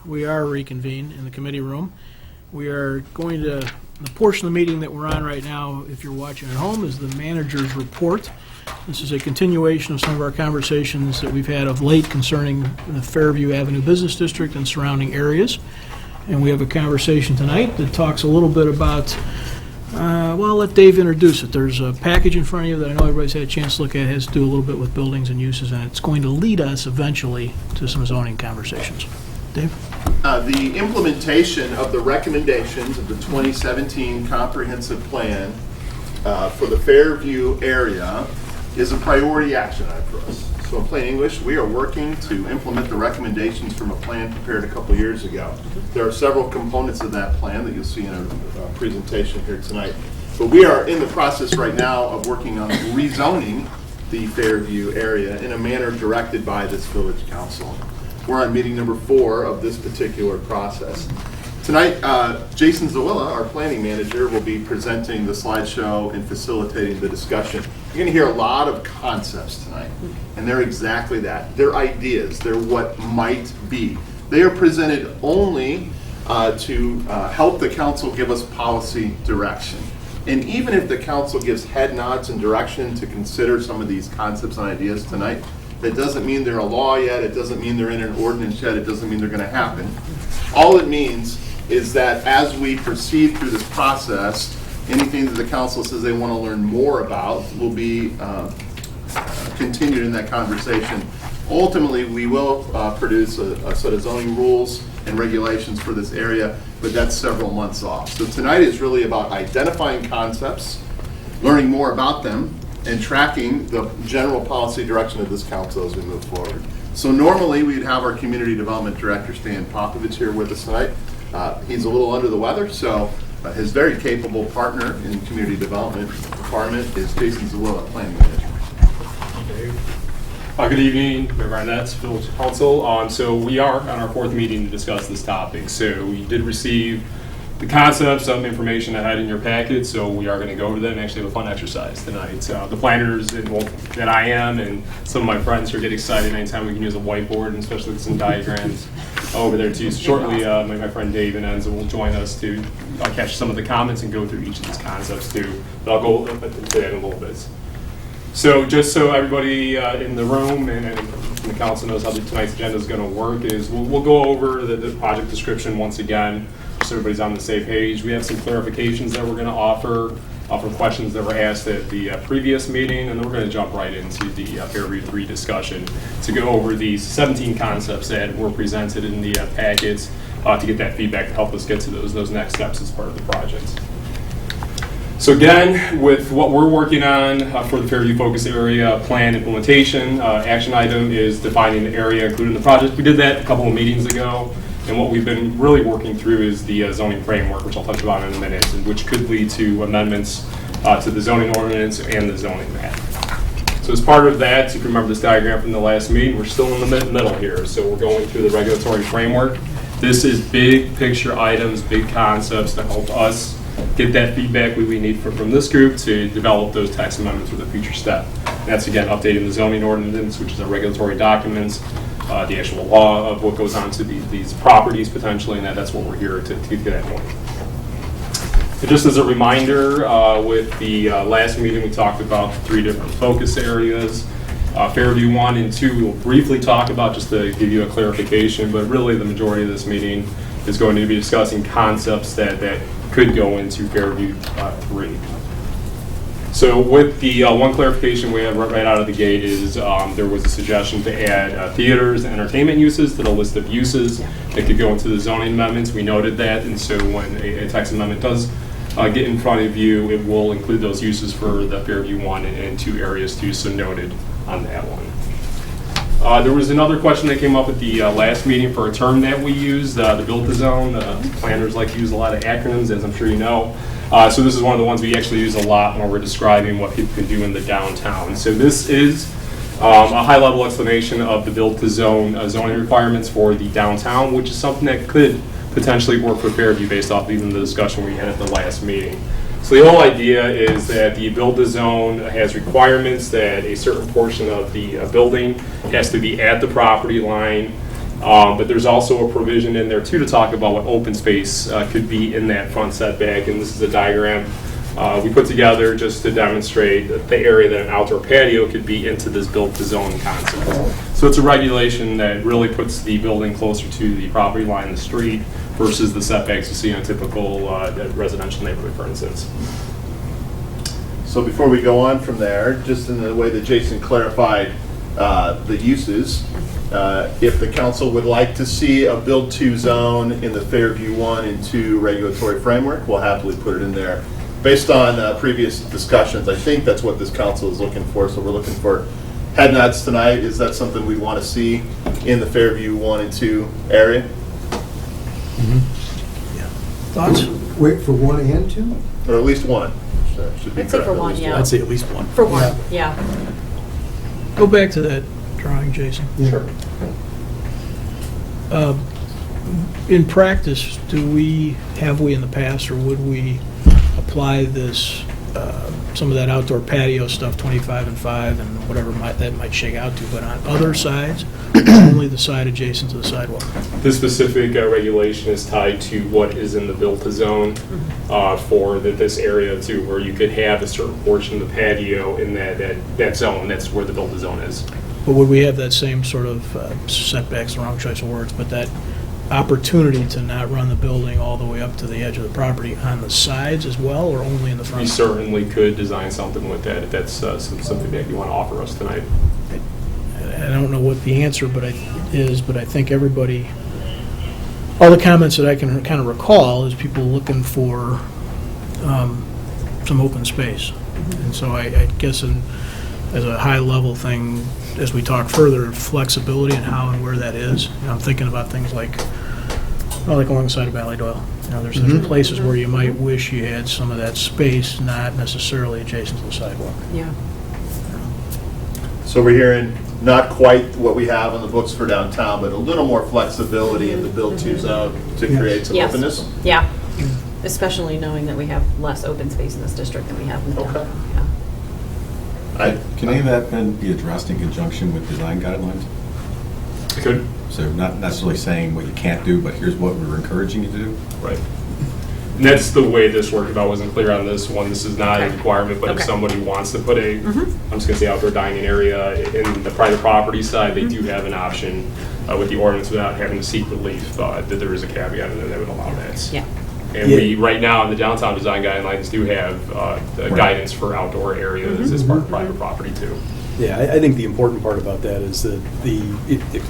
we are reconvened in the committee room. We are going to, the portion of the meeting that we're on right now, if you're watching at home, is the manager's report. This is a continuation of some of our conversations that we've had of late concerning the Fairview Avenue Business District and surrounding areas. And we have a conversation tonight that talks a little bit about, well, I'll let Dave introduce it. There's a package in front of you that I know everybody's had a chance to look at. It has to do a little bit with buildings and uses, and it's going to lead us eventually to some zoning conversations. Dave? The implementation of the recommendations of the 2017 comprehensive plan for the Fairview area is a priority action item for us. So in plain English, we are working to implement the recommendations from a plan prepared a couple years ago. There are several components of that plan that you'll see in our presentation here tonight. But we are in the process right now of working on rezoning the Fairview area in a manner directed by this village council. We're on meeting number 4 of this particular process. Tonight, Jason Zawilla, our planning manager, will be presenting the slideshow and facilitating the discussion. You're going to hear a lot of concepts tonight, and they're exactly that. They're ideas. They're what might be. They are presented only to help the council give us policy direction. And even if the council gives head nods and direction to consider some of these concepts and ideas tonight, that doesn't mean they're a law yet. It doesn't mean they're in an ordinance yet. It doesn't mean they're going to happen. All it means is that as we proceed through this process, anything that the council says they want to learn more about will be continued in that conversation. Ultimately, we will produce a set of zoning rules and regulations for this area, but that's several months off. So tonight is really about identifying concepts, learning more about them, and tracking the general policy direction of this council as we move forward. So normally we'd have our community development director, Stan Popovich, here with us tonight. He's a little under the weather, so his very capable partner in community development department is Jason Zawilla, planning manager. Good evening, Mayor Barnett, Village Council. So we are on our 4th meeting to discuss this topic. So we did receive the concepts, some information I had in your packet, so we are going to go over them and actually have a fun exercise tonight. The planners that I am and some of my friends here get excited anytime we can use a whiteboard, and especially with some diagrams over there too. So shortly, my friend Dave and Enzo will join us to catch some of the comments and go through each of these concepts too. But I'll go into that in a little bit. So just so everybody in the room and the council knows how tonight's agenda is going to work, is we'll go over the project description once again, so everybody's on the same page. We have some clarifications that we're going to offer questions that were asked at the previous meeting, and then we're going to jump right into the Fairview 3 discussion to go over these 17 concepts that were presented in the packets to get that feedback to help us get to those next steps as part of the project. So again, with what we're working on for the Fairview Focus Area Plan implementation, action item is defining the area included in the project. We did that a couple of meetings ago, and what we've been really working through is the zoning framework, which I'll touch on in a minute, and which could lead to amendments to the zoning ordinance and the zoning map. So as part of that, if you remember this diagram from the last meeting, we're still in the middle here. So we're going through the regulatory framework. This is big picture items, big concepts that help us get that feedback we need from this group to develop those text amendments with a future step. That's again updating the zoning ordinance, which is our regulatory documents, the actual law of what goes on to these properties potentially, and that's what we're here to get to that point. So just as a reminder, with the last meeting we talked about 3 different focus areas. Fairview 1 and 2 we'll briefly talk about just to give you a clarification, but really the majority of this meeting is going to be discussing concepts that could go into Fairview 3. So with the one clarification we have right out of the gate is there was a suggestion to add theaters and entertainment uses to the list of uses that could go into the zoning amendments. We noted that, and so when a text amendment does get in front of you, it will include those uses for the Fairview 1 and 2 areas too, so noted on that one. There was another question that came up at the last meeting for a term that we use, the built-to-zone. Planners like to use a lot of acronyms, as I'm sure you know. So this is one of the ones we actually use a lot when we're describing what people can do in the downtown. So this is a high-level explanation of the built-to-zone zoning requirements for the downtown, which is something that could potentially work for Fairview based off even the discussion we had at the last meeting. So the whole idea is that the build-to-zone has requirements that a certain portion of the building has to be at the property line, But there's also a provision in there too to talk about what open space could be in that front setback, and this is a diagram we put together just to demonstrate the area that an outdoor patio could be into this built-to-zone concept. So it's a regulation that really puts the building closer to the property line, the street, versus the setbacks you see in a typical residential neighborhood, for instance. So before we go on from there, just in the way that Jason clarified the uses, if the council would like to see a build-to zone in the Fairview 1 and 2 regulatory framework, we'll happily put it in there. Based on previous discussions, I think that's what this council is looking for, so we're looking for head nods tonight. Is that something we want to see in the Fairview 1 and 2 area? Thoughts? Wait, for 1 and 2? Or at least one? Should be I'd say correct, for at one, least yeah. I'd say at least one. For one, yeah. Go back to that drawing, Jason. Sure. In practice, have we in the past, or would we apply this, some of that outdoor patio stuff, 25 and 5, and whatever that might shake out to, but on other sides, only the side adjacent to the sidewalk? This specific regulation is tied to what is in the built-to-zone for this area too, where you could have a certain portion of the patio in that zone. That's where the built-to-zone is. But would we have that same sort of setbacks, the wrong choice of words, but that opportunity to not run the building all the way up to the edge of the property on the sides as well, or only in the front? We certainly could design something with that if that's something that you want to offer us tonight. I don't know what the answer but I think everybody, all the comments that I can kind of recall is people looking for some open space. And so I guess as a high-level thing, as we talk further, flexibility and how and where that is. I'm thinking about things like along the side of Valley Doyle. There's places where you might wish you had some of that space, not necessarily adjacent to the sidewalk. Yeah. So we're hearing not quite what we have on the books for downtown, but a little more flexibility in the build-to zone to create some Yes. openness? Yeah, especially knowing that we have less open space in this district than we have in the Okay. downtown. Yeah. Can any of that then be addressed in conjunction with design guidelines? It could. So not necessarily saying what you can't do, but here's what we're encouraging you to do? Right. And that's the way this worked. If I wasn't clear on this one, this is not a Okay. requirement, but if Okay. somebody wants to put I'm just going to say outdoor dining area in the private property side, they do have an option with the ordinance without having to seek relief, that there is a caveat in there that would allow that. Yeah. And we, right now, in the downtown design guidelines, do have guidance for outdoor areas as part of private property too. Yeah, I think the important part about that is that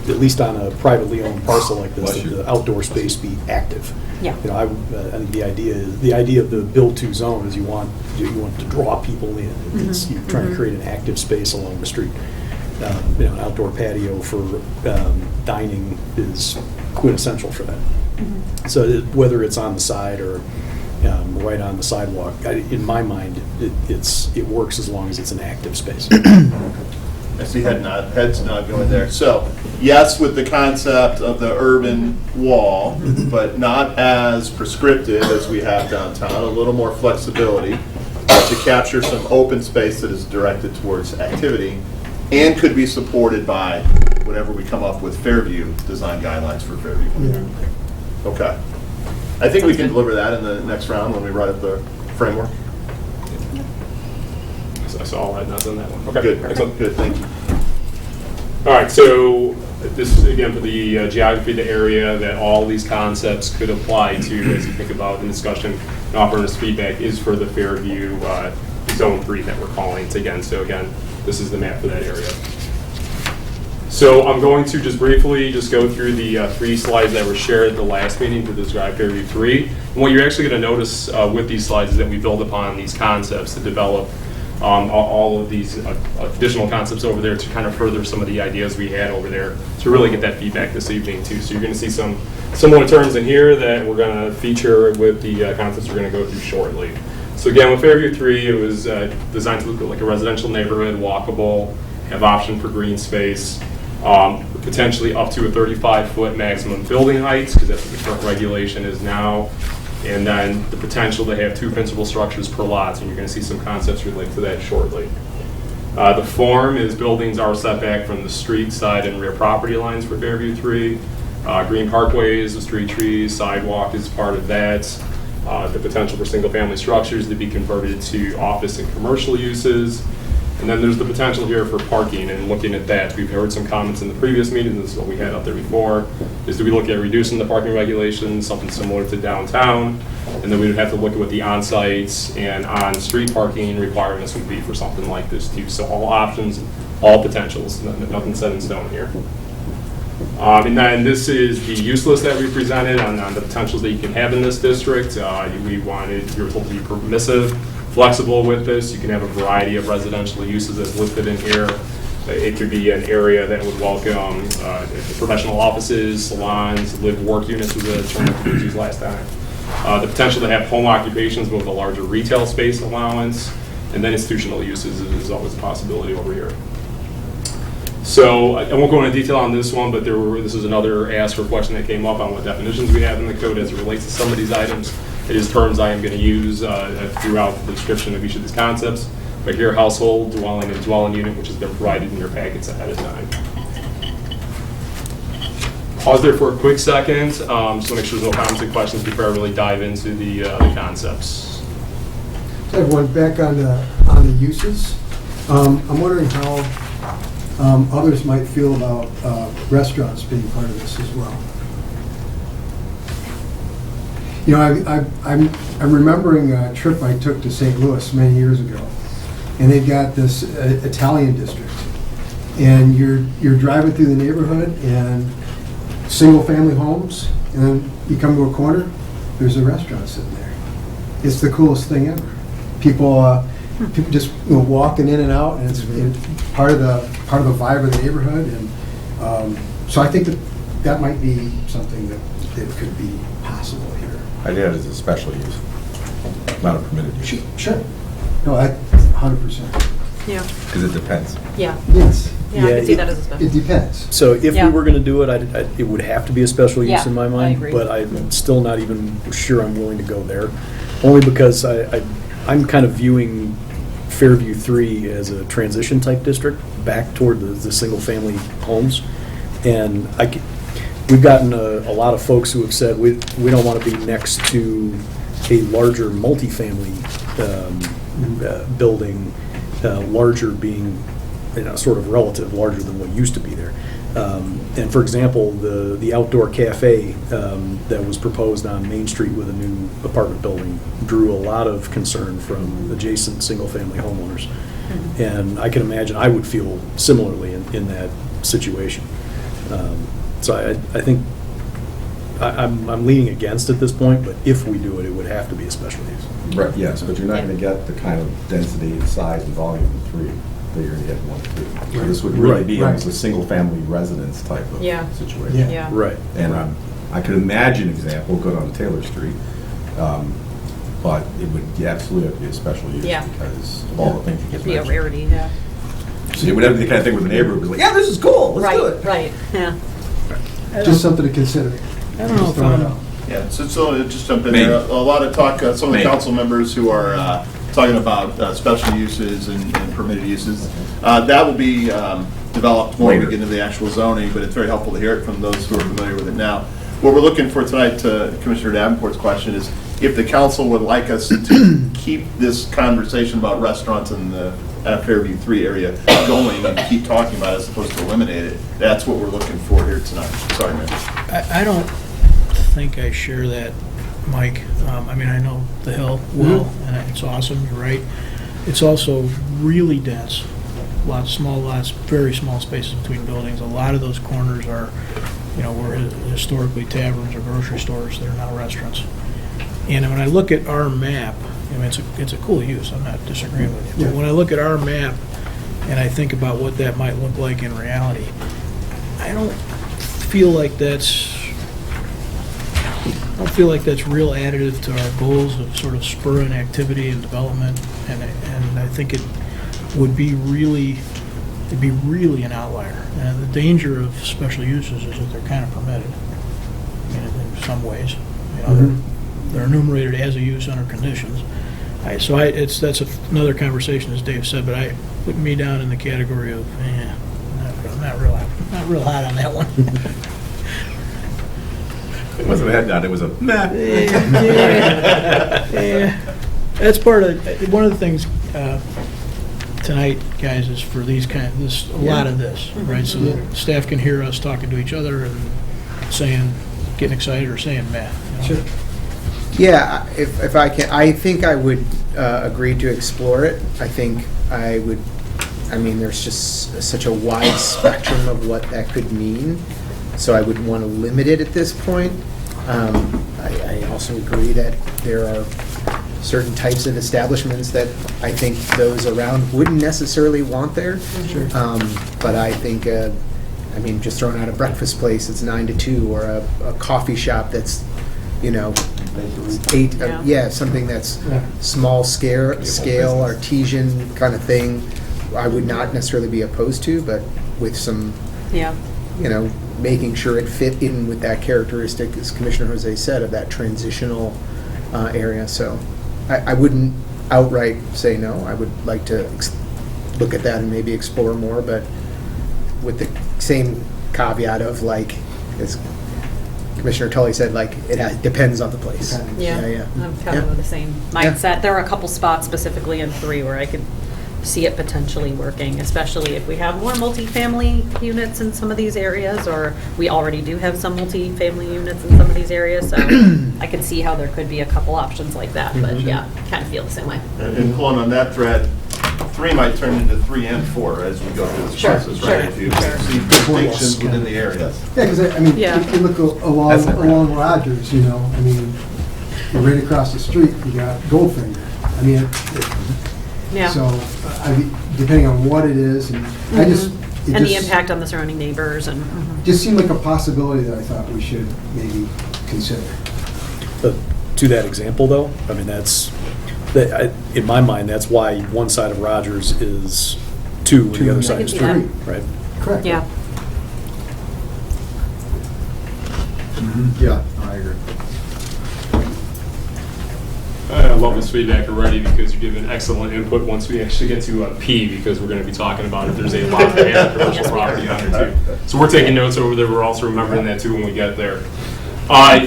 at least on a privately owned parcel like this, that the outdoor space be active. Yeah. I think the idea of the build-to zone is you want to draw people in. It's you're trying to create an active space along the street. An outdoor patio for dining is quintessential for that. So whether it's on the side or right on the sidewalk, in my mind, it works as long as it's an active space. I see heads not going there. So, yes, with the concept of the urban wall, but not as prescriptive as we have downtown, a little more flexibility to capture some open space that is directed towards activity and could be supported by whatever we come up with Fairview design guidelines for Fairview. Okay. I think we can deliver that in the next round when we write up the framework. So I saw all that, nothing on that one. Okay, Good, excellent. good, thank you. All right, so this is again for the geography of the area that all these concepts could apply to as you think about the discussion and offering us feedback is for the Fairview Zone 3 that we're calling it again. So again, this is the map for that area. So I'm going to just briefly go through the 3 slides that were shared at the last meeting to describe Fairview 3. And what you're actually going to notice with these slides is that we build upon these concepts to develop all of these additional concepts over there to kind of further some of the ideas we had over there to really get that feedback this evening too. So you're going to see some similar terms in here that we're going to feature with the concepts we're going to go through shortly. So again, with Fairview 3, it was designed to look like a residential neighborhood, walkable, have option for green space, potentially up to a 35-foot maximum building height, because that's what the current regulation is now, and then the potential to have 2 principal structures per lot, and you're going to see some concepts related to that shortly. The form is buildings are set back from the street, side, and rear property lines for Fairview 3. Green parkways, the street trees, sidewalk is part of that. The potential for single-family structures to be converted to office and commercial uses. And then there's the potential here for parking, and looking at that, we've heard some comments in the previous meeting, this is what we had up there before, is do we look at reducing the parking regulations, something similar to downtown, and then we would have to look at what the on-site and on-street parking requirements would be for something like this too. So all options, all potentials, nothing set in stone here. And then this is the use list that we presented on the potentials that you can have in this district. We wanted your told to be permissive, flexible with this. You can have a variety of residential uses as listed in here. It could be an area that would welcome professional offices, salons, live-work units was a term that was used last time. The potential to have home occupations with a larger retail space allowance, and then institutional uses is always a possibility over here. So I won't go into detail on this one, but this is another ask or question that came up on what definitions we have in the code as it relates to some of these items. It is terms I am going to use throughout the description of each of these concepts. But here, household, dwelling, and dwelling unit, which has been provided in your packets ahead of time. Pause there for a quick second, just to make sure there's no comments and questions before I really dive into the concepts. So everyone, back on the uses, I'm wondering how others might feel about restaurants being part of this as well. You know, I'm remembering a trip I took to St. Louis many years ago, and they've got this Italian district, and you're driving through the neighborhood and single-family homes, and then you come to a corner, there's a restaurant sitting there. It's the coolest thing ever. People just walking in and out, and it's part of the vibe of the neighborhood, and so I think that might be something that could be possible here. I did it as a special use, not a permitted use. Sure. No, 100%. Yeah, Because it depends. yeah. Yes, Yeah, I Yeah, can see that as a special. it depends. So if we Yeah. were going to do it, it would have to be a special use Yeah, in my I mind. agree. But I'm still not even sure I'm willing to go there, only because I'm kind of viewing Fairview 3 as a transition type district back toward the single family homes, and we've gotten a lot of folks who have said we don't want to be next to a larger multifamily building, larger being sort of relative, larger than what used to be there. And for example, the outdoor cafe that was proposed on Main Street with a new apartment building drew a lot of concern from adjacent single-family homeowners. Mm-hmm. And I can imagine I would feel similarly in that situation. So I think I'm leaning against at this point, but if we do it, it would have to be a special use. Right, yes, but you're not Yeah. going to get the kind of density and size and volume of 3 that you're going to get in 1 and 2. So this would really Right. be almost a single-family residence type of Yeah. situation. Yeah. Yeah. Right. And I could imagine an example, good on Taylor Street, but it would absolutely have to be a special use Yeah. because of all the things you It'd just be a mentioned. rarity, yeah. So it would have to be the kind of thing where the neighbor would be like, yeah, this is cool, let's do Right, it. right, yeah. Just something to consider. I don't know Just if throw it I'm- out. Yeah, so just jump in Maybe. there. A lot of talk, some of the Maybe. council members who are talking about special uses and permitted uses. That will be developed more when we Later. get into the actual zoning, but it's very helpful to hear it from those who are familiar with it now. What we're looking for tonight, to Commissioner Davenport's question, is if the council would like us to keep this conversation about restaurants in the Fairview 3 area going and keep talking about it as opposed to eliminate it, that's what we're looking for here tonight. Sorry, man. I don't think I share that, Mike. I mean, I know the Hill well, and it's awesome, you're right. It's also really dense, lots, small lots, very small spaces between buildings. A lot of those corners are, were historically taverns or grocery stores, they're now restaurants. And when I look at our map, it's a cool use, I'm not disagreeing with you. But when I look at our map and I think about what that might look like in reality, I don't feel like that's real additive to our goals of sort of spurring activity and development, and I think it would be really, it'd be really an outlier. And the danger of special uses is that they're kind of permitted, in some ways. They're enumerated as a use under conditions. That's another conversation, as Dave said, but I put me down in the category of, not real hot on that one. It wasn't a head nod, it was a meh. That's part of, one of the things tonight, guys, is for these a lot of this, right? So that staff can hear us talking to each other and saying, getting excited or saying meh. You know? Sure. Yeah, if I can, I think I would agree to explore it. I think I would, I mean, there's just such a wide spectrum of what that could mean, so I would want to limit it at this point. I also agree that there are certain types of establishments that I think those around wouldn't necessarily want there. Sure. But I think, I mean, just throwing out a breakfast place that's 9 to 2, or a coffee shop that's, you know, 8, Yeah. something that's Yeah. small scale, artesian kind of thing, I would not necessarily be opposed to, but with some, Yeah. you know, making sure it fit in with that characteristic, as Commissioner Jose said, of that transitional area. So I wouldn't outright say no. I would like to look at that and maybe explore more, but with the same caveat of, like, as Commissioner Tully said, like, it depends on the place. Depends. Yeah, I'm kind of of the same mindset. There are a couple spots specifically in 3 where I could see it potentially working, especially if we have more multifamily units in some of these areas, or we already do have some multifamily units in some of these areas, so I could see how there could be a couple options like that, but yeah, kind of feel the same way. And pulling on that thread, 3 might turn into 3 and 4 as we go through this Sure, process, sure, right? If you sure. see distinctions within the areas. Yeah, because I mean, Yeah. if you look That's never along Rogers, you know, I mean, right across the street, you got Goldfinger. I mean, Yeah. so, depending on what it is, and I just. it And the just- impact on the surrounding neighbors and, Just seemed like a possibility that I thought we should maybe consider. To that example, though, I mean, in my mind, that's why one side of Rogers is 2 and the other side is I can 3, see right? Correct. yeah. Yeah, I agree. I love this feedback already because you're giving excellent input once we actually get to P, because we're going to be talking about it. There's a lot of commercial Yes, we are. property on there too. So we're taking notes over there. We're also remembering that too when we get there. I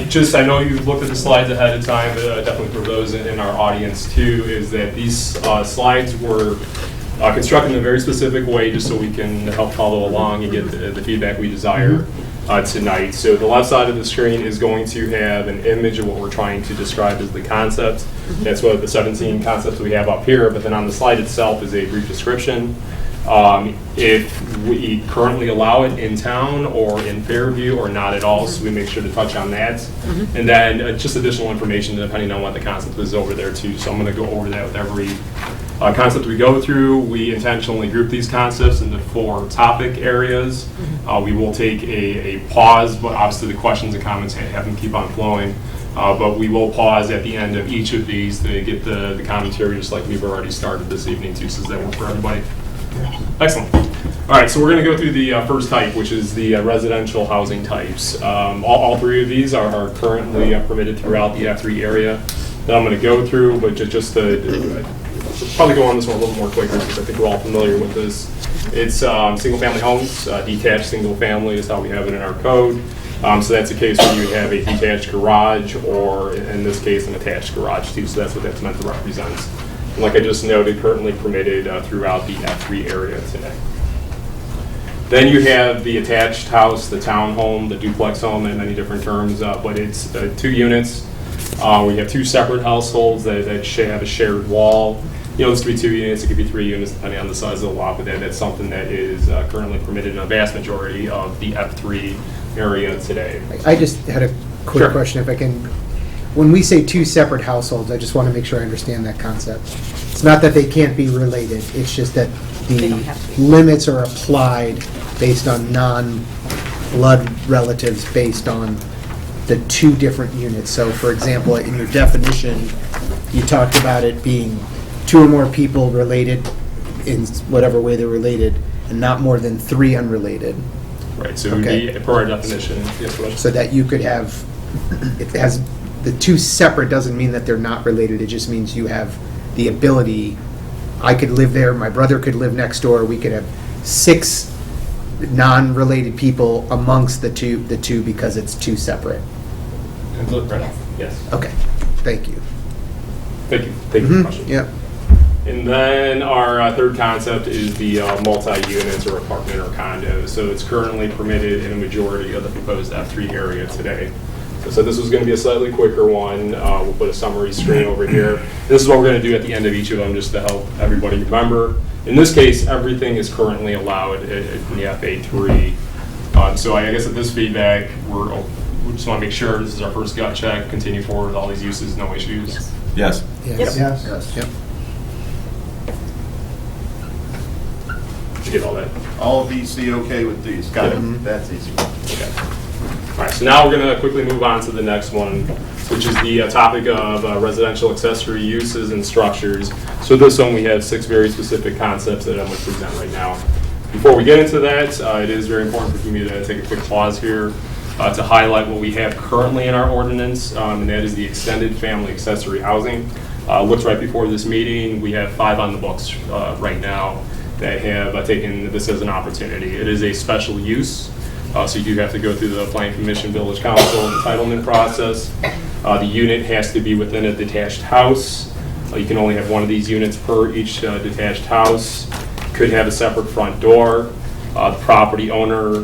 know you've looked at the slides ahead of time, but definitely for those in our audience too, is that these slides were constructed in a very specific way just so we can help follow along and get the feedback we desire tonight. So the left side of the screen is going to have an image of what we're trying to describe as the concept. That's what the 17 concepts we have up here, but then on the slide itself is a brief description. If we currently allow it in town or in Fairview or not at all, so we make sure to touch on that. And then just additional information depending on what the concept is over there too. So I'm going to go over that with every concept we go through. We intentionally group these concepts into 4 topic areas. We will take a pause, but obviously the questions and comments have them keep on flowing. But we will pause at the end of each of these to get the commentary, just like we've already started this evening too, so does that work for everybody? Excellent. All right, so we're going to go through the first type, which is the residential housing types. All 3 of these are currently permitted throughout the F3 area that I'm going to go through, but just to probably go on this one a little more quicker because I think we're all familiar with this. It's single-family homes, detached single-family is how we have it in our code. So that's a case where you have a detached garage, or in this case, an attached garage too, so that's what that's meant to represent. And like I just noted, currently permitted throughout the F3 area today. Then you have the attached house, the townhome, the duplex home, in many different terms, but it's 2 units. We have 2 separate households that have a shared wall. You know, this could be 2 units, it could be 3 units, depending on the size of the lot, but that's something that is currently permitted in a vast majority of the F3 area today. I just had a quick Sure. question, if I can. When we say 2 separate households, I just want to make sure I understand that concept. It's not that they can't be related, it's just that They the don't have to. limits are applied based on non-blood relatives, based on the 2 different units. So for example, in your definition, you talked about it being 2 or more people related in whatever way they're related, and not more than 3 unrelated. Right, so it would Okay. be, per our definition, yes, Rich? So that you could have, it has, the 2 separate doesn't mean that they're not related, it just means you have the ability, I could live there, my brother could live next door, we could have 6 non-related people amongst the two because it's 2 separate. Right? Yes. Okay, thank you. Thank you. Thank you for the question. Yep. And then our third concept is the multi-units or apartment or condo. So it's currently permitted in a majority of the proposed F3 area today. So this was going to be a slightly quicker one. We'll put a summary screen over here. This is what we're going to do at the end of each of them just to help everybody remember. In this case, everything is currently allowed in the FA3. So I guess at this feedback, we just want to make sure this is our first gut check, continue forward with all these uses, no issues. Yes. Yes. Yes. Yes. Yep. Did you get all that? All of these, see okay with these? Got it. That's easy. Okay. All right, so now we're going to quickly move on to the next one, which is the topic of residential accessory uses and structures. So this one, we have 6 very specific concepts that I'm going to present right now. Before we get into that, it is very important for me to take a quick pause here to highlight what we have currently in our ordinance, and that is the extended family accessory housing. Looked right before this meeting, we have 5 on the books right now that have taken this as an opportunity. It is a special use. So you do have to go through the Planning Commission, Village Council entitlement process. The unit has to be within a detached house. You can only have one of these units per each detached house. Could have a separate front door. The property owner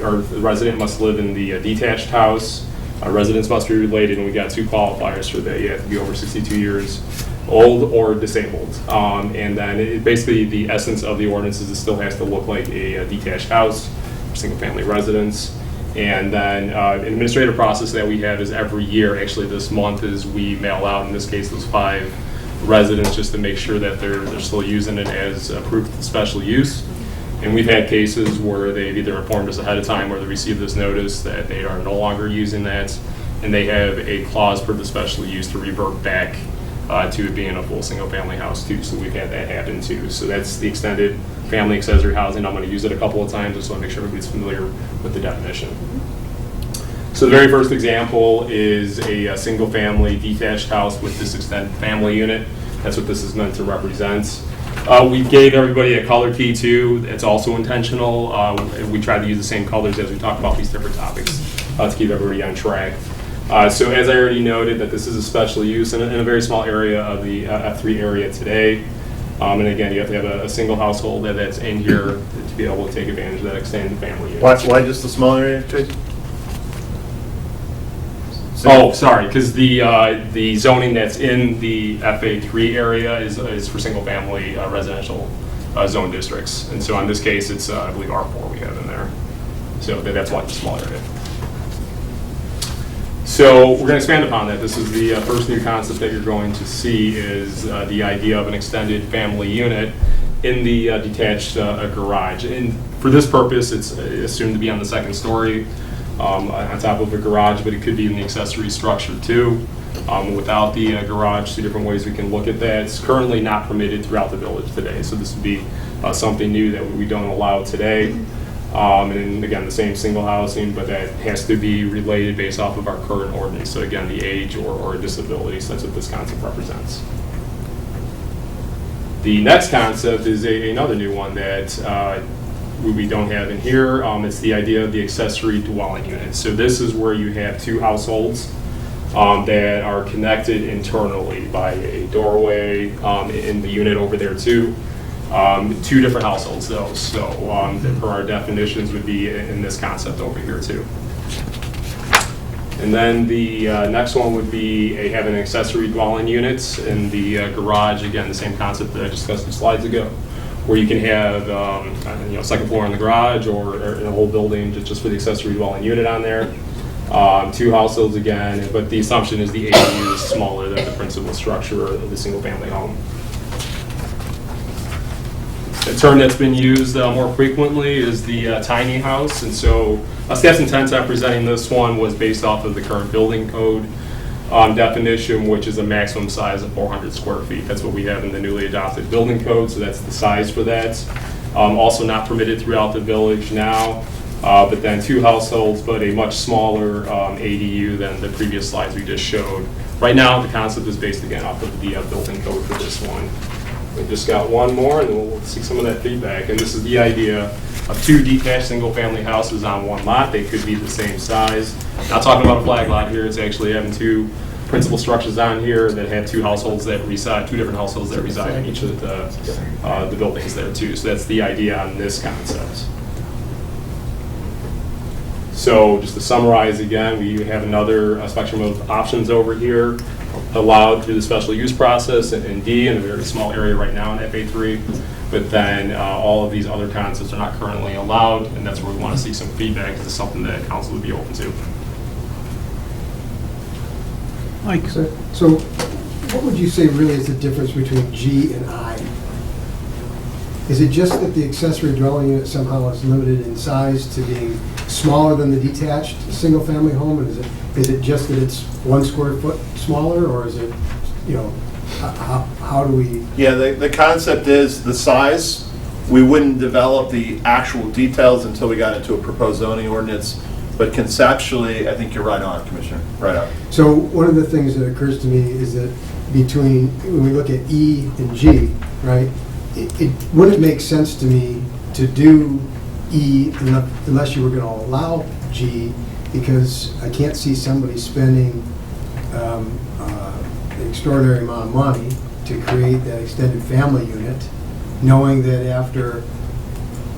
or the resident must live in the detached house. Residents must be related, and we got 2 qualifiers for that. You have to be over 62 years old or disabled. And then basically the essence of the ordinance is it still has to look like a detached house. Single-family residence. And then an administrative process that we have is every year, actually this month, is we mail out, in this case, those 5 residents just to make sure that they're still using it as approved special use. And we've had cases where they've either informed us ahead of time or they received this notice that they are no longer using that, and they have a clause for the special use to revert back to it being a full single-family house too. So we've had that happen too. So that's the extended family accessory housing. I'm going to use it a couple of times just so I make sure everybody's familiar with the definition. So the very first example is a single-family detached house with this extended family unit. That's what this is meant to represent. We gave everybody a color key too. It's also intentional. We tried to use the same colors as we talk about these different topics to keep everybody on track. So as I already noted, that this is a special use in a very small area of the F3 area today. And again, you have to have a single household that's in here to be able to take advantage of that extended family unit. Why just the small area, Tracy? Oh, sorry, because the zoning that's in the FA3 area is for single-family residential zone districts. And so in this case, it's, I believe, R4 we have in there. So that's why it's a small area. So we're going to expand upon that. This is the first new concept that you're going to see is the idea of an extended family unit in the detached garage. And for this purpose, it's assumed to be on the second story on top of a garage, but it could be in the accessory structure too. Without the garage, 2 different ways we can look at that. It's currently not permitted throughout the village today. So this would be something new that we don't allow today. And again, the same single housing, but that has to be related based off of our current ordinance. So again, the age or disability, so that's what this concept represents. The next concept is another new one that we don't have in here. It's the idea of the accessory dwelling unit. So this is where you have 2 households that are connected internally by a doorway in the unit over there too. 2 different households though, so per our definitions would be in this concept over here too. And then the next one would be having an accessory dwelling units in the garage. Again, the same concept that I discussed 2 slides ago, where you can have second floor in the garage or in a whole building just for the accessory dwelling unit on there. 2 households again, but the assumption is the ADU is smaller than the principal structure of the single family home. A term that's been used more frequently is the tiny house, and so staff's intent on presenting this one was based off of the current building code definition, which is a maximum size of 400 square feet. That's what we have in the newly adopted building code, so that's the size for that. Also not permitted throughout the village now, but then 2 households, but a much smaller ADU than the previous slides we just showed. Right now, the concept is based again off of the building code for this one. We just got one more, and then we'll see some of that feedback. And this is the idea of 2 detached single-family houses on one lot. They could be the same size. Not talking about a flag lot here. It's actually having 2 principal structures on here that have 2 households that reside, 2 different households that reside in each of the buildings there too. So that's the idea on this concept. So just to summarize again, we have another spectrum of options over here allowed through the special use process in D in a very small area right now in FA3. But then all of these other concepts are not currently allowed, and that's where we want to see some feedback. Is this something that council would be open to? Mike? So what would you say really is the difference between G and I? Is it just that the accessory dwelling unit somehow is limited in size to being smaller than the detached single-family home? And is it just that it's 1 square foot smaller, or is it, you know, how do we? Yeah, the concept is the size. We wouldn't develop the actual details until we got into a proposed zoning ordinance. But conceptually, I think you're right on, Commissioner, right on. So one of the things that occurs to me is that between, when we look at E and G, right, it wouldn't make sense to me to do E unless you were going to allow G, because I can't see somebody spending an extraordinary amount of money to create that extended family unit, knowing that after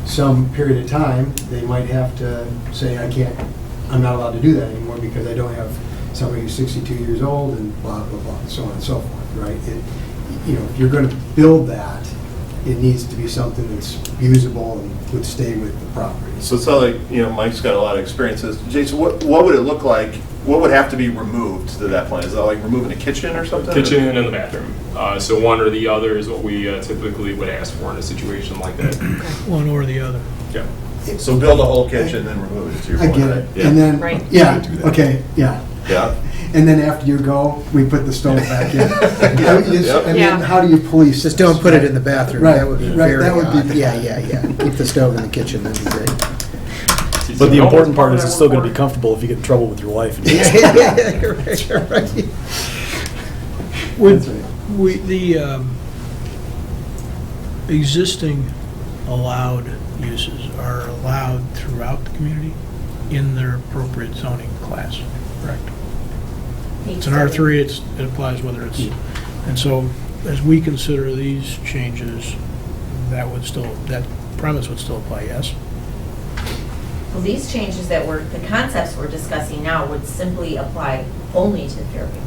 some period of time, they might have to say, I'm not allowed to do that anymore because I don't have somebody who's 62 years old and blah, blah, blah, so on and so forth, right? You know, if you're going to build that, it needs to be something that's usable and would stay with the property. So it's not like, you know, Mike's got a lot of experiences. Jason, what would it look like? What would have to be removed to that plan? Is that like removing a kitchen or something? Kitchen and the bathroom. So one or the other is what we typically would ask for in a situation like that. One or the other. Yeah. So build a whole kitchen, then remove it, to your I point, get right? it. Yeah. And then, Right. yeah, Do that. okay, yeah. Yeah. And then after you go, we put the stove back in. Yep. And Yeah. then how do you police Just this, don't put it right? in the bathroom. Right, That would be right, very that would odd. be- Yeah. Keep the stove in the kitchen, that'd be great. But the important part is it's still going to be comfortable if you get in trouble with your wife. And Right. Would That's right. the existing allowed uses are allowed throughout the community in their appropriate zoning class, correct? It's an R3, it applies whether it's, and so as we consider these changes, that premise would still apply, yes? Well, these changes the concepts we're discussing now would simply apply only to Fairview.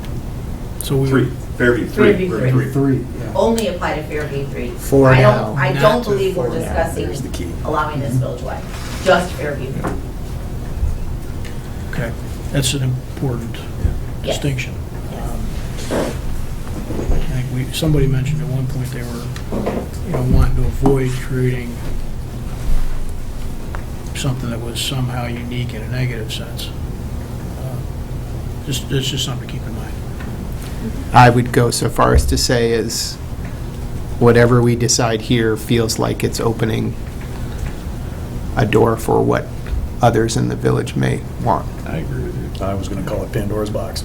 So we Three, Fairview, three. Fairview, We're three. Three, yeah. Only apply to Fairview 3. For I now. don't, I Not don't to believe we're for now. discussing There's the key. allowing this village-wide, just Fairview. Okay, that's an important Yes. distinction. Yes. I think somebody mentioned at one point they were, wanting to avoid creating something that was somehow unique in a negative sense. It's just something to keep in mind. I would go so far as to say is whatever we decide here feels like it's opening a door for what others in the village may want. I agree with you. I was going to call it Pandora's box.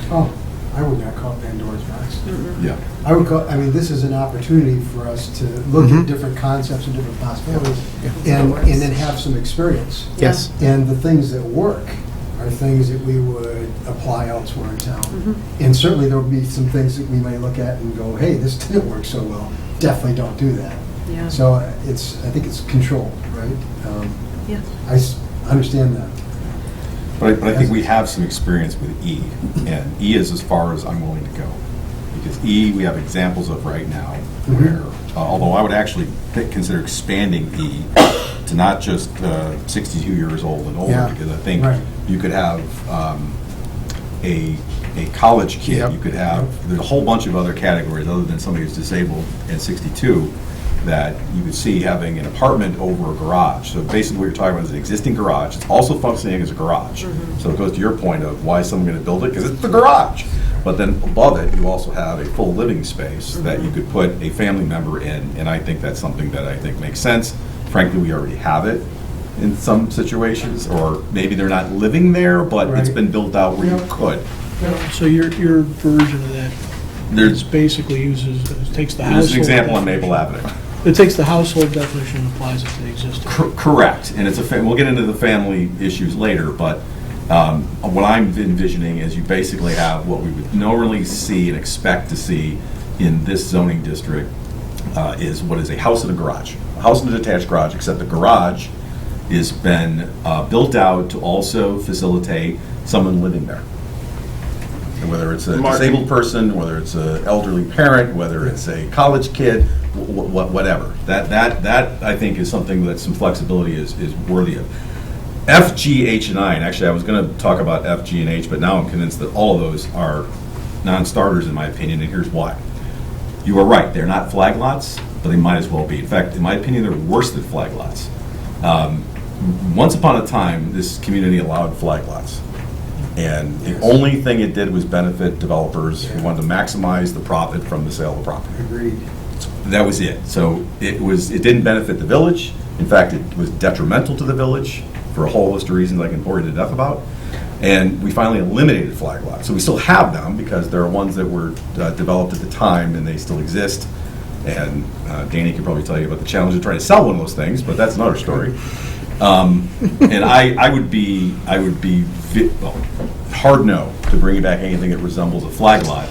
Oh, I would not call it Pandora's box. Yeah. I would call, this is an opportunity for us to look Mhm. at different concepts and different possibilities, Yeah. and then have some experience. Yes. And the things that work are things that we would apply elsewhere in town. Mhm. And certainly there will be some things that we may look at and go, hey, this didn't work so well. Definitely don't do that. Yeah. So I think it's controlled, right? Yeah. I understand that. But I think we have some experience with E, and E is as far as I'm willing to go. Because E, we have examples of right now where, although I would actually consider expanding E to not just 62 years old and older, Yeah. because I think Right. you could have a college kid, Yep. you could have, there's a whole bunch of other categories other than somebody who's disabled and 62 that you could see having an apartment over a garage. So basically what you're talking about is an existing garage. It's also functioning as a garage. So it goes to your point of why is someone going to build it? Because it's the garage. But then above it, you also have a full living space that you could put a family member in. And I think that's something that I think makes sense. Frankly, we already have it in some situations, or maybe they're not living there, but it's Right. been built out where you Yeah. could. So your version of that There's, It basically takes the there's household. an example on Maple Avenue. It takes the household definition and applies it to the existing. Correct, and it's we'll get into the family issues later, but what I'm envisioning is you basically have what we would normally see and expect to see in this zoning district is what is a house and a garage. A house and a detached garage, except the garage has been built out to also facilitate someone living there. And whether it's a disabled person, whether it's an elderly parent, whether it's a college kid, whatever. That I think is something that some flexibility is worthy of. F, G, H, and I, and actually I was going to talk about F, G, and H, but now I'm convinced that all of those are non-starters in my opinion, and here's why. You are right, they're not flag lots, but they might as well be. In fact, in my opinion, they're worse than flag lots. Once upon a time, this community allowed flag lots. And the only thing it did was benefit developers who wanted to maximize the profit from the sale of the property. Agreed. That was it. So it didn't benefit the village. In fact, it was detrimental to the village for a whole list of reasons I can bore you to death about. And we finally eliminated flag lots. So we still have them because there are ones that were developed at the time and they still exist. And Danny could probably tell you about the challenge of trying to sell one of those things, but that's another story. And I would be hard no to bringing back anything that resembles a flag lot,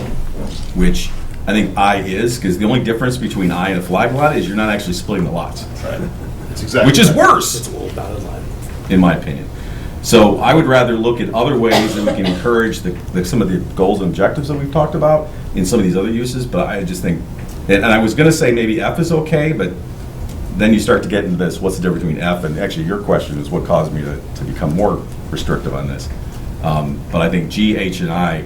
which I think I is, because the only difference between I and a flag lot is you're not actually splitting the lots. Right. It's exactly Which is right. worse, It's a little dotted line. in my opinion. So I would rather look at other ways that we can encourage some of the goals and objectives that we've talked about in some of these other uses, but I just think, and I was going to say maybe F is okay, but then you start to get into this, what's the difference between F, and actually your question is what caused me to become more restrictive on this. But I think G, H, and I,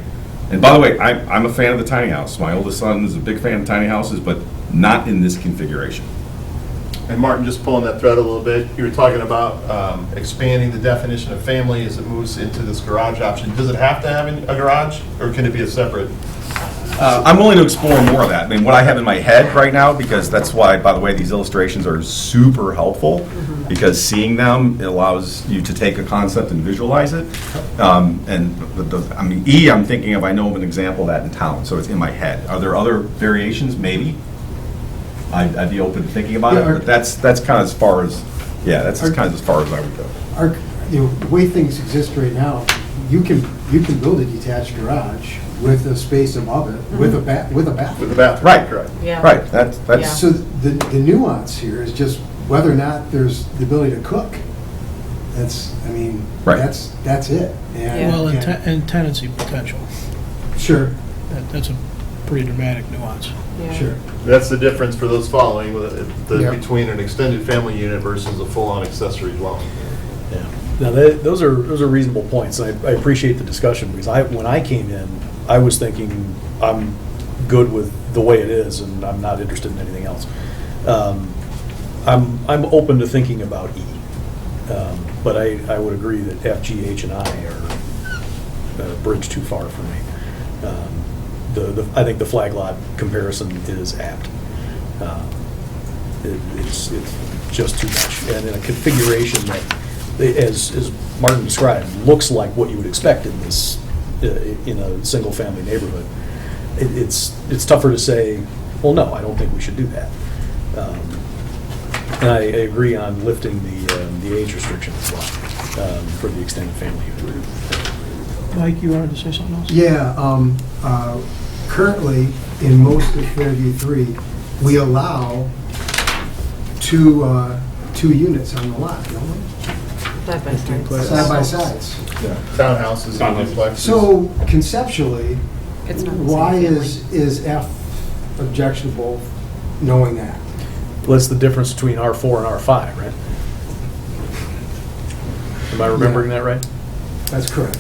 and by the way, I'm a fan of the tiny house. My oldest son is a big fan of tiny houses, but not in this configuration. And Martin, just pulling that thread a little bit, you were talking about expanding the definition of family as it moves into this garage option. Does it have to have a garage, or can it be a separate? I'm willing to explore more of that. I mean, what I have in my head right now, because that's why, by the way, these illustrations are super helpful, because seeing them, it allows you to take a concept and visualize it. I mean, E, I'm thinking of, I know of an example of that in town, so it's in my head. Are there other variations? Maybe. I'd be open to thinking about it, but that's kind of as far as, that's kind of as far as I would go. The way things exist right now, you can build a detached garage with a space above it, with a bathroom. With the bathroom, Right. correct. Yeah. Right, that's, Yeah. So the nuance here is just whether or not there's the ability to cook. That's, I mean, Right. that's it. Yeah. Well, and tenancy potential. Sure, That's a pretty dramatic nuance. Yeah. sure. That's the difference for those following, Yeah. between an extended family unit versus a full-on accessory dwelling. Yeah. Now, those are reasonable points, and I appreciate the discussion, because when I came in, I was thinking, I'm good with the way it is, and I'm not interested in anything else. I'm open to thinking about E, but I would agree that F, G, H, and I are a bridge too far for me. I think the flag lot comparison is apt. It's just too much, and in a configuration that, as Martin described, looks like what you would expect in this, in a single-family neighborhood. It's tougher to say, well, no, I don't think we should do that. And I agree on lifting the age restriction as well for the extended family unit. Mike, you wanted to say something else? Yeah, currently, in most of Fairview 3, we allow two units on the lot, don't we? Side by side. Side by sides. Yeah. Townhouses and duplexes. So conceptually, It's not the same why family. is F objectionable, knowing that? Well, that's the difference between R4 and R5, right? Am I remembering that right? That's correct.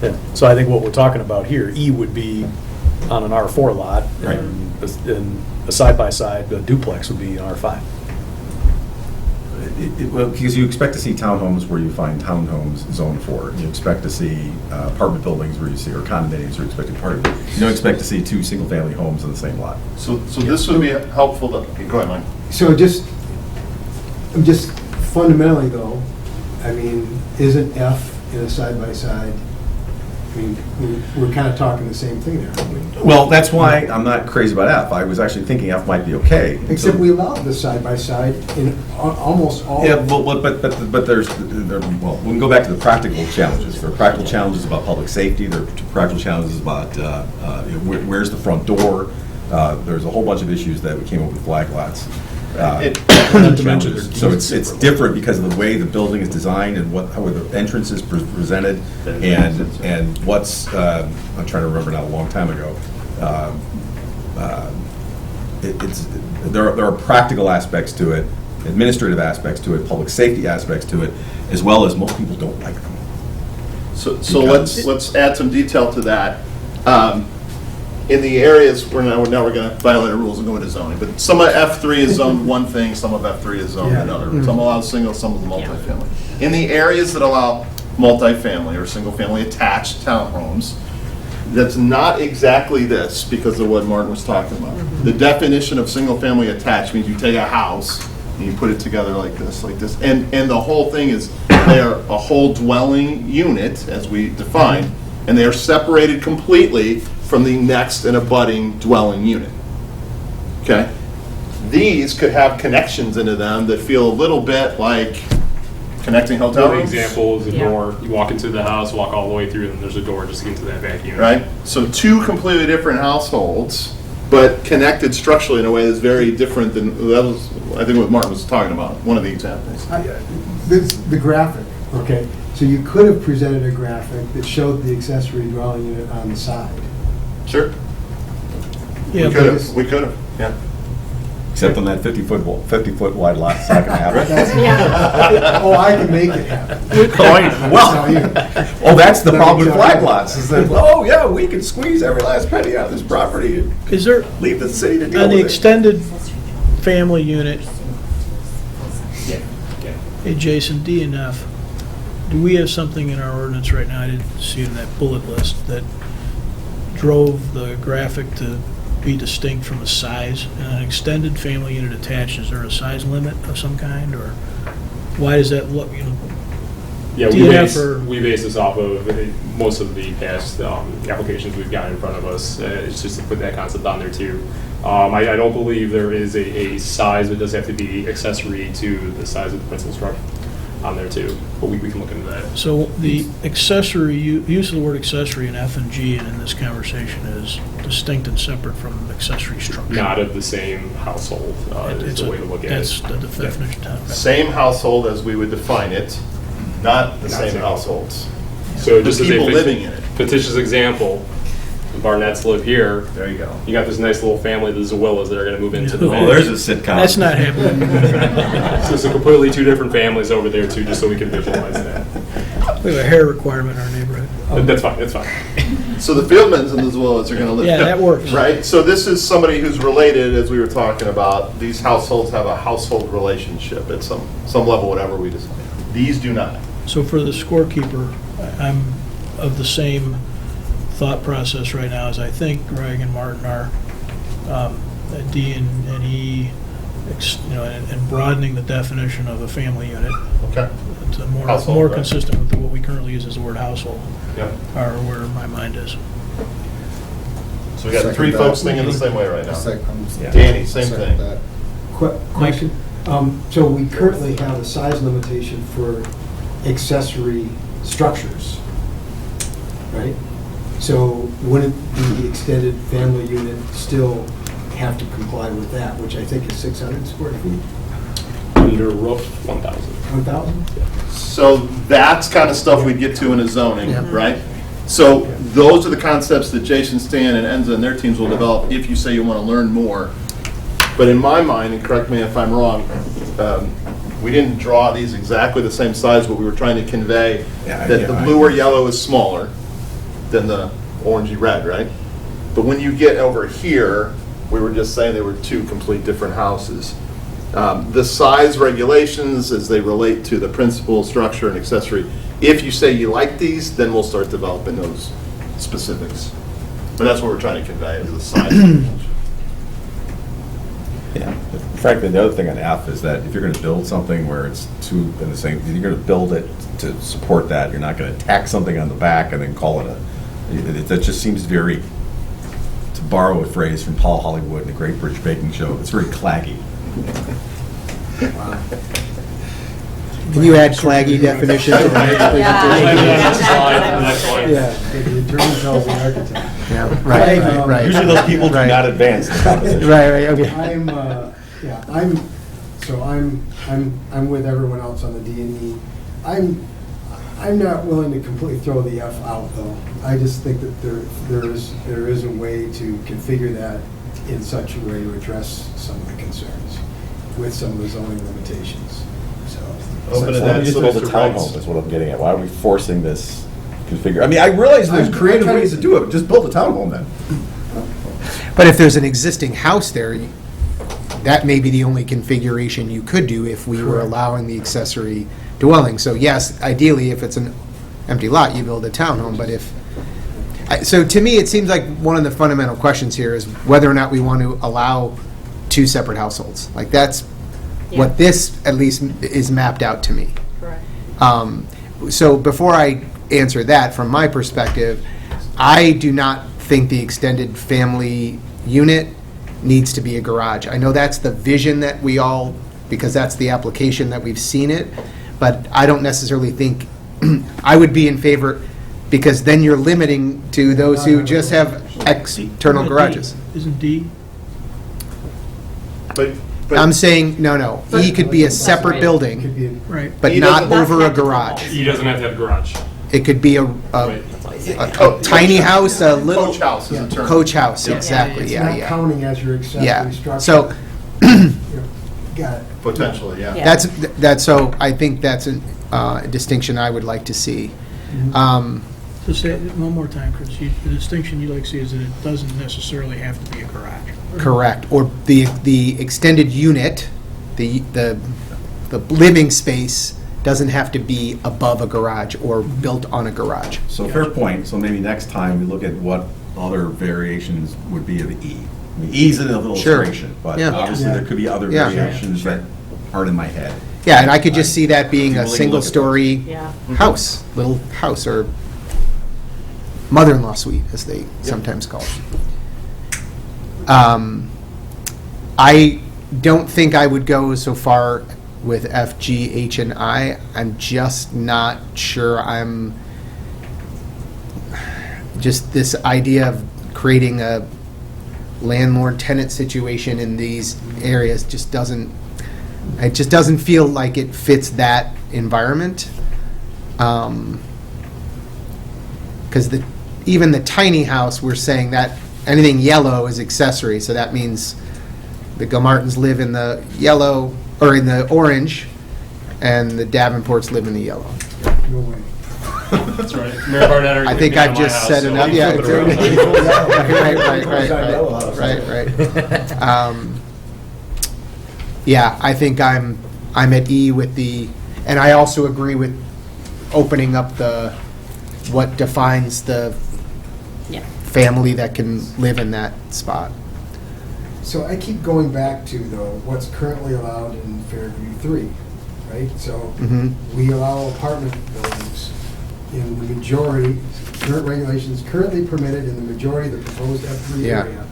Yeah. So I think what we're talking about here, E would be on an R4 lot, Right. and a side-by-side, a duplex would be an R5. Well, because you expect to see townhomes where you find townhomes zoned for. You expect to see apartment buildings where you see, or condominiums where you expect apartment. You don't expect to see two single-family homes on the same lot. So this would be helpful to, go ahead, Mike. So just fundamentally though, I mean, isn't F in a side-by-side, I mean, we're kind of talking the same thing there, aren't we? Well, that's why I'm not crazy about F. I was actually thinking F might be okay. Except we allowed the side-by-side in almost all. Yeah, but well, we can go back to the practical challenges. There are practical challenges about public safety, there are practical challenges about where's the front door. There's a whole bunch of issues that we came up with flag lots. Not to mention their So it's different because of the way the building is designed and how the entrance is presented and what's, I'm trying to remember now, a long time ago. There are practical aspects to it, administrative aspects to it, public safety aspects to it, as well as most people don't like them. So let's add some detail to that. In the areas, now we're going to violate our rules and go into zoning, but some of F3 is zoned one thing, some of F3 is zoned another. Some allow single, some of the multifamily. In the areas that allow multifamily or single-family attached townhomes, that's not exactly this because of what Martin was talking about. The definition of single-family attached means you take a house and you put it together like this, and the whole thing is they are a whole dwelling unit, as we defined, and they are separated completely from the next and abutting dwelling unit. Okay? These could have connections into them that feel a little bit like connecting hotel One rooms. example is a Yeah. door. You walk into the house, walk all the way through, and there's a door just to get into that back unit. Right? So two completely different households, but connected structurally in a way that's very different than, that was, I think, what Martin was talking about, one of the examples. The graphic, okay? So you could have presented a graphic that showed the accessory dwelling unit on the side. Sure. Yeah, We could have, yeah. Except on that 50-foot wide lot, it's not gonna happen. Oh, I can make it happen. Oh, that's the problem with flag lots, is that, oh, yeah, we can squeeze every last penny out of this property and is there, leave the city to deal on the with it. extended family unit, hey, Jason, D and F, do we have something in our ordinance right now, I didn't see it in that bullet list, that drove the graphic to be distinct from a size? In an extended family unit attached, is there a size limit of some kind, or why does that look, Yeah, DNF or- we base this off of most of the past applications we've got in front of us. It's just to put that concept on there too. I don't believe there is a size that does have to be accessory to the size of the principal structure on there too, but we can look into that. So the accessory, use of the word accessory in F and G and in this conversation is distinct and separate from accessory structure. Not of the same household is It's the way to look at That's it. the definition. Same household as we would define it, not the same households. So The just as people a living in it. fictitious example, the Barnetts live here. There you go. You got this nice little family, the Zawillas, that are going to move into the Oh, there's a sitcom. That's not happening. So it's a completely two different families over there too, just so we can visualize that. We have a hair requirement in our neighborhood. But that's fine, that's fine. So the Fieldmans and the Zwillas are going to live. Yeah, that works. Right? So this is somebody who's related, as we were talking about. These households have a household relationship at some level, whatever we decide. These do not. So for the scorekeeper, I'm of the same thought process right now as I think Greg and Martin are. D and E, and broadening the definition of a family unit. Okay. It's a Household, more right. consistent with what we currently use as the word household, Yep. or where my mind is. So we got three folks thinking the same way right now. Yeah. Danny, same thing. Question. So we currently have a size limitation for accessory structures, right? So wouldn't the extended family unit still have to comply with that, which I think is 600 square feet? Under roof, 1,000. 1,000? So that's kind of stuff we'd get to in a zoning, right? So those are the concepts that Jason Stan and Enza and their teams will develop if you say you want to learn more. But in my mind, and correct me if I'm wrong, we didn't draw these exactly the same size, but we were trying to convey that the blue or yellow is smaller than the orangey red, right? But when you get over here, we were just saying they were two complete different houses. The size regulations as they relate to the principal, structure, and accessory, if you say you like these, then we'll start developing those specifics. But that's what we're trying to convey, is the size. Yeah. Frankly, the other thing on F is that if you're going to build something where it's two in the same, you're going to build it to support that. You're not going to tack something on the back and then call it That just seems very, to borrow a phrase from Paul Hollywood in the Great British Baking Show, it's very claggy. Can you add claggy definition to the next presentation? Yeah, the attorney tells the architect. Yeah, right, right. Usually those people do Right. not advance the conversation. Right, okay. I'm with everyone else on the D&E. I'm not willing to completely throw the F out, though. I just think that there is a way to configure that in such a way to address some of the concerns with some of the zoning limitations, so. Open it then, just build a townhome is what I'm getting at. Why are we forcing this configure? I mean, I realize there's creative ways to do it, but just build a townhome then. But if there's an existing house there, that may be the only configuration you could do if we were Correct. allowing the accessory dwelling. So yes, ideally, if it's an empty lot, you build a townhome, but if, so to me, it seems like one of the fundamental questions here is whether or not we want to allow two separate households. Like, that's Yeah. what this, at least, is mapped out to me. Correct. So before I answer that, from my perspective, I do not think the extended family unit needs to be a garage. I know that's the vision that we all, because that's the application that we've seen it, but I don't necessarily think, I would be in favor, because then you're limiting to those who just have external garages. Isn't D? But I'm saying, no, E could be a separate Could building, be, Right. but E not doesn't- over a garage. He doesn't have to have a garage. It could be a Right. tiny house, a little coach house is a term. coach house, Yeah. exactly, it's yeah, not yeah. counting as your Yeah, accessory structure. so, You know, got it. Potentially, yeah. Yeah. that's, so I think that's a distinction I would like to see. So say it one more time, Chris. The distinction you like to see is that it doesn't necessarily have to be a garage. Correct, or the extended unit, the living space doesn't have to be above a garage or built on a garage. So fair point, so maybe next time we look at what other variations would be of E. I mean, E's an illustration, but Yeah. obviously Yeah. there could be other Yeah. variations that aren't in my head. Yeah, and I could just see that being Be a willing to look at single-story Yeah. house, little house, or mother-in-law suite, as they sometimes call it. I don't think I would go so far with F, G, H, and I. I'm just not sure just this idea of creating a landlord-tenant situation in these areas just doesn't feel like it fits that environment. Because even the tiny house, we're saying that anything yellow is accessory, so that means the Gilmartins live in the yellow, or in the orange, and the Davenports live in the yellow. No way. That's right. Mayor Barnett, I think I've just set it up, yeah. Right. Yeah, I think I'm at E with and I also agree with opening up what defines the Yeah. family that can live in that spot. So I keep going back to, though, what's currently allowed in Fairview 3, right? So Mhm. we allow apartment buildings in the majority, current regulations currently permitted in the majority of the proposed F3 Yeah. area.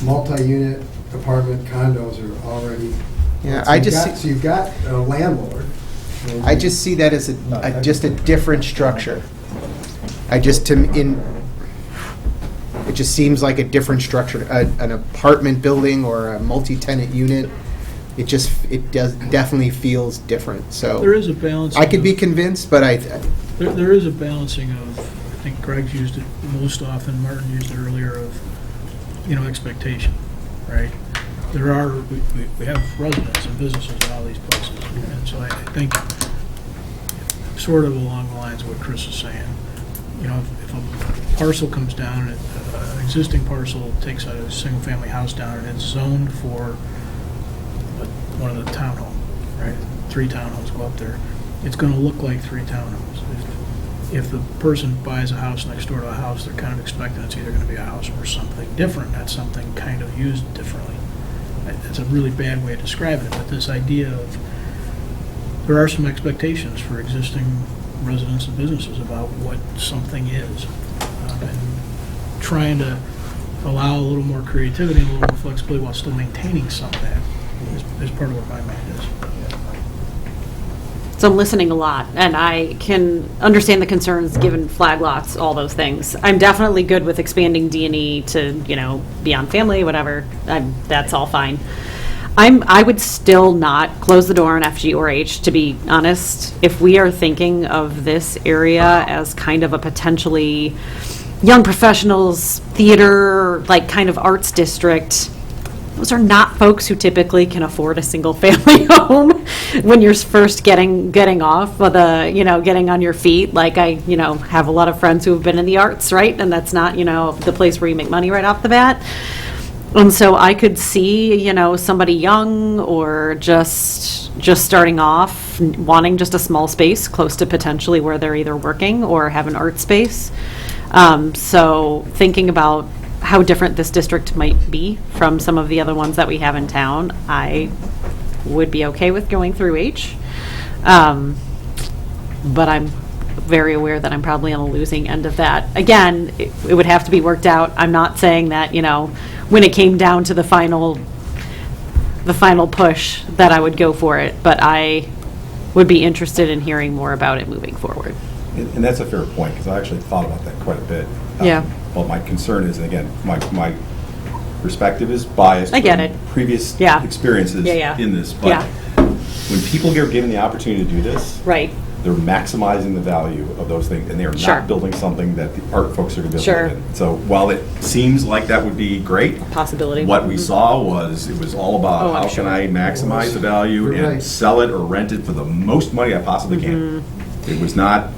Multi-unit apartment condos are already. Yeah, So you've got a landlord. I just see that as just a different structure. It just seems like a different structure, an apartment building or a multi-tenant unit. It definitely feels different, so. There is a balance. I could be convinced, but There is a balancing of, I think Greg's used it most often, Martin used it earlier, of, expectation, right? We have residents and businesses in all these places, and so I think, sort of along the lines of what Chris is saying, if a parcel comes down, an existing parcel takes a single-family house down, and it's zoned for one of the townhome, right? 3 townhomes go up there. It's going to look like 3 townhomes. If the person buys a house next door to a house, they're kind of expecting it's either going to be a house or something different, not something kind of used differently. It's a really bad way of describing it, but this idea of, there are some expectations for existing residents and businesses about what something is. and trying to allow a little more creativity and a little more flexibility while still maintaining some of that is part of what my mind is. So I'm listening a lot, and I can understand the concerns given flag lots, all those things. I'm definitely good with expanding D&E to, beyond family, whatever. That's all fine. I would still not close the door on FG or H, to be honest. If we are thinking of this area as kind of a potentially young professionals, theater, like kind of arts district, those are not folks who typically can afford a single-family home when you're first getting off of getting on your feet. Like I, have a lot of friends who have been in the arts, right? And that's not, the place where you make money right off the bat. And so I could see, somebody young or just starting off, wanting just a small space close to potentially where they're either working or have an art space. So thinking about how different this district might be from some of the other ones that we have in town, I would be okay with going through H. But I'm very aware that I'm probably on the losing end of that. Again, it would have to be worked out. I'm not saying that, when it came down to the final push that I would go for it, but I would be interested in hearing more about it moving forward. And that's a fair point, because I actually thought about that quite a bit. Yeah. Well, my concern is, and again, my perspective is biased. I get from it. Previous Yeah. experiences Yeah. in this. But Yeah. when people get given the opportunity to do this, Right. they're maximizing the value of those things, and they are Sure. not building something that the art folks are going to be able Sure. to live in. So while it seems like that would be great, Possibility. what we saw was, it was all about Oh, I'm how sure. can I maximize the value You're and right. sell it or rent it for the most money I possibly can. It was not,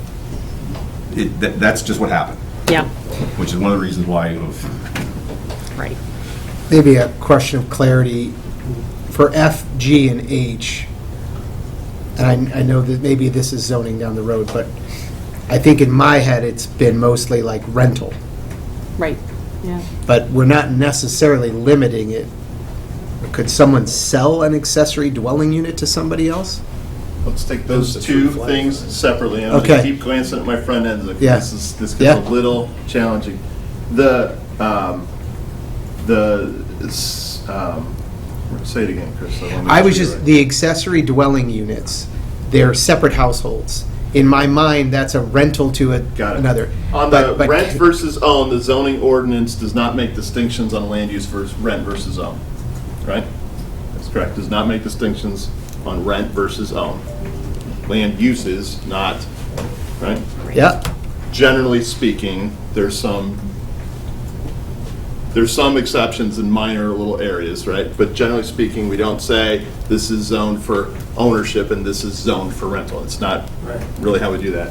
that's just what happened, Yeah, which is one of the reasons why right. Maybe a question of clarity for F, G, and H. And I know that maybe this is zoning down the road, but I think in my head, it's been mostly like rental. Right, yeah. But we're not necessarily limiting it. Could someone sell an accessory dwelling unit to somebody else? Let's take those Those are two true flags. things separately. I'm Okay. going to keep glancing at my front end. Yeah. This gets Yeah. a little challenging. Say it again, Chris. I wanna make I was sure just, you're the accessory dwelling units, they're separate households. In my mind, that's a rental to Got it. another. On the But- rent versus own, the zoning ordinance does not make distinctions on land use versus rent versus own, right? That's correct, does not make distinctions on rent versus own. Land uses, not, right? Yeah, Generally speaking, there's some exceptions in minor little areas, right? But generally speaking, we don't say this is zoned for ownership and this is zoned for rental. It's not really how we do that.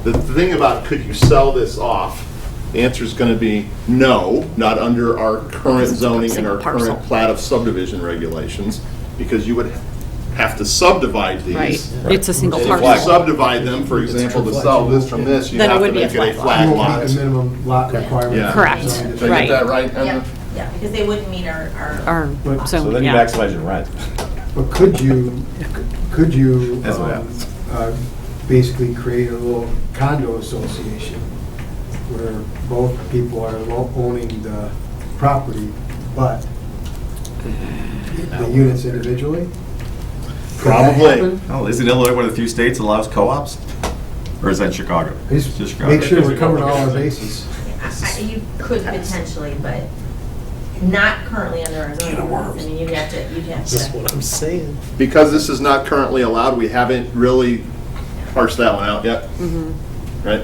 The thing about could you sell this off, the answer is going to be no, not under our current zoning and our Single parcel. current plat of subdivision regulations, because you would have to subdivide these. Right, it's a single And if you parcel. subdivide them, for example, to sell this from this, you'd Then it have to would be a make it a flag lot. flag You won't lot. meet the minimum lot requirement. Yeah. Correct. Zoning Did I Right. get that right, Emma? Yeah, because they wouldn't meet our Or, so then you yeah. maximize your rent. But could you That's what happens. basically create a little condo association where both people are owning the property, but the units individually? Could that Probably. happen? Oh, isn't Illinois one of the few states that allows co-ops? Or is that Chicago? Just Just Chicago. make sure we're covering all our bases. You could potentially, but not currently under our zoning ordinance. I mean, you'd have That's to. what I'm saying. Because this is not currently allowed, we haven't really parsed that one out yet. Right?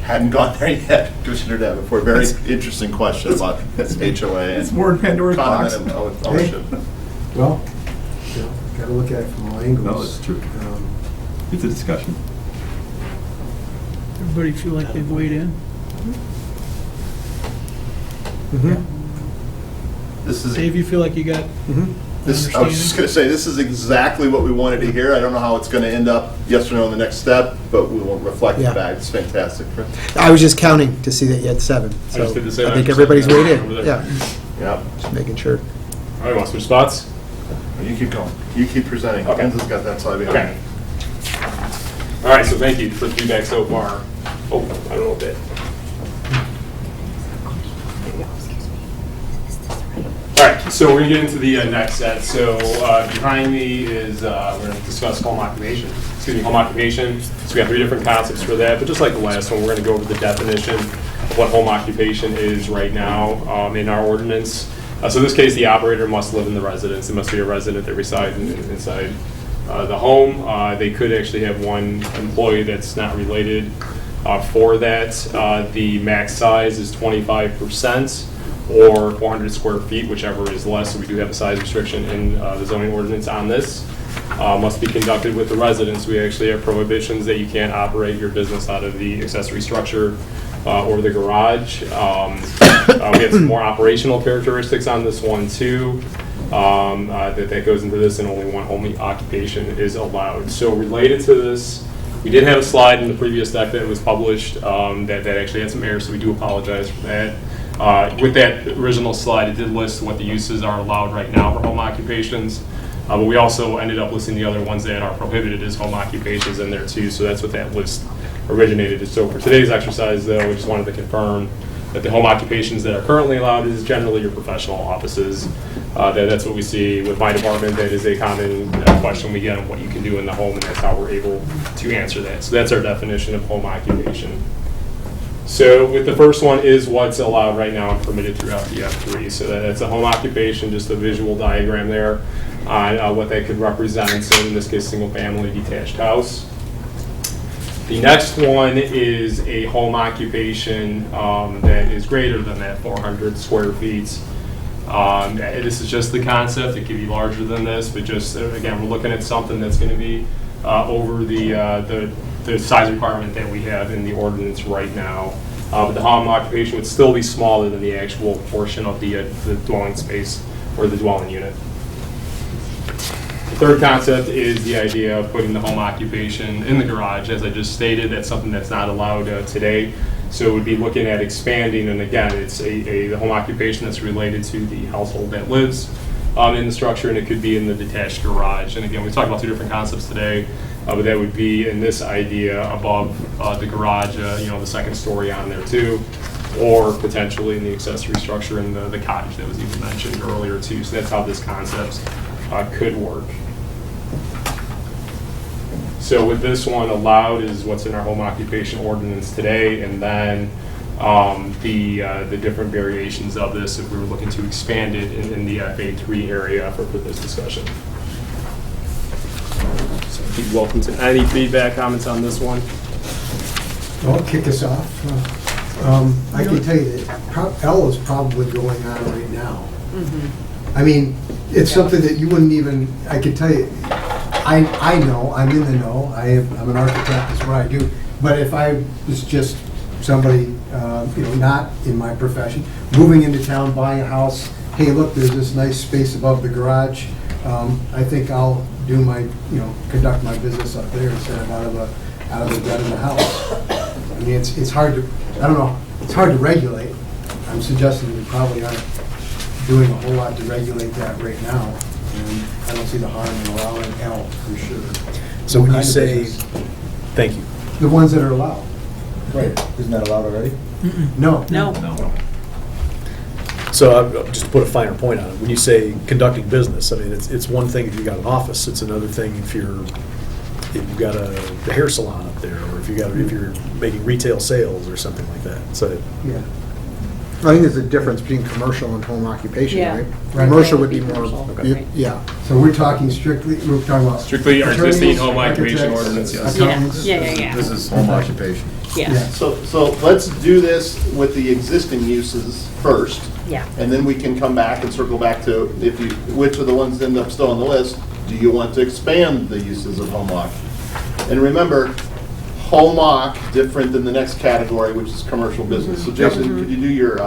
Hadn't gone there yet, Commissioner Davenport. Very interesting question about HOA It's and more than Pandora's box. condominium ownership. Well, gotta look at it from all angles. No, it's true. It's a discussion. Everybody feel like they've weighed in? This is, Dave, you feel like you got I was just going to say, this is exactly what we wanted to hear. I don't know how it's going to end up, yes or no, in the next step, but we will reflect Yeah. it back. It's fantastic. I was just counting to see that you had 7. So just did the same I think exercise everybody's weighed over in. there. Yeah, Yeah. just making sure. All right, want some spots? You keep going. You keep presenting. Okay. Enzo's got that side behind Okay. me. All All right, so thank you for the feedback so far. Oh, I don't know what that. All right, so we're gonna get into the next set. So behind me is, we're gonna discuss home occupation. Home occupation. So we have 3 different concepts for that, but just like the last one, we're gonna go over the definition of what home occupation is right now in our ordinance. So in this case, the operator must live in the residence. It must be a resident that resides inside the home. They could actually have one employee that's not related for that. The max size is 25%. Or 400 square feet, whichever is less. So we do have a size restriction in the zoning ordinance on this. Must be conducted with the residents. We actually have prohibitions that you can't operate your business out of the accessory structure or the garage. We have some more operational characteristics on this one too. That goes into this, and only one home occupation is allowed. So related to this, we did have a slide in the previous deck that was published that actually had some errors, so we do apologize for that. With that original slide, it did list what the uses are allowed right now for home occupations, but we also ended up listing the other ones that are prohibited as home occupations in there too, so that's what that list originated. So for today's exercise though, we just wanted to confirm that the home occupations that are currently allowed is generally your professional offices. That's what we see with my department. That is a common question we get on what you can do in the home, and that's how we're able to answer that. So that's our definition of home occupation. So with the first one is what's allowed right now and permitted throughout the F3. So that's a home occupation, just a visual diagram there on what that could represent. So in this case, single family detached house. The next one is a home occupation that is greater than that 400 square feet. This is just the concept. It could be larger than this, but just again, we're looking at something that's going to be over the size requirement that we have in the ordinance right now. But the home occupation would still be smaller than the actual portion of the dwelling space or the dwelling unit. The third concept is the idea of putting the home occupation in the garage. As I just stated, that's something that's not allowed today. So we'd be looking at expanding, and again, it's the home occupation that's related to the household that lives in the structure, and it could be in the detached garage. And again, we talked about 2 different concepts today, but that would be in this idea above the garage, the second story on there too, or potentially in the accessory structure in the cottage that was even mentioned earlier too. So that's how this concept could work. So with this one, allowed is what's in our home occupation ordinance today, and then the different variations of this if we were looking to expand it in the FA3 area for this discussion. So be welcome to any feedback, comments on this one. Well, kick us off. I can tell you that L is probably going on right now. I mean, it's something that you wouldn't even, I can tell you, I know, I'm in the know, I'm an architect, that's what I do, but if I was just somebody, not in my profession, moving into town, buying a house, hey, look, there's this nice space above the garage, I think I'll do my, conduct my business up there instead of out of the bed in the house. I mean, it's hard to, I don't know, it's hard to regulate. I'm suggesting we probably aren't doing a whole lot to regulate that right now, and I don't see the harm in allowing L for sure. So when you What kind of say, business? thank you. The ones that are allowed. Right, isn't that allowed already? No. No. So just to put a finer point on it, when you say conducting business, I mean, it's one thing if you got an office, it's another thing if you've got a hair salon up there, or if you're making retail sales or something like that. So Yeah. I think there's a difference between commercial and home occupation, Yeah. right? Right. Commercial would be more, Commercial. Okay. yeah. So we're talking strictly about. Strictly our existing attorneys, home occupation architects, ordinance, yes. accountants. Yeah. This is home occupation. Yeah. So let's do this with the existing uses first, Yeah. and then we can come back and circle back to which of the ones end up still on the list. Do you want to expand the uses of home occ? And remember, home occ different than the next category, which is commercial business. So Jason, could you do your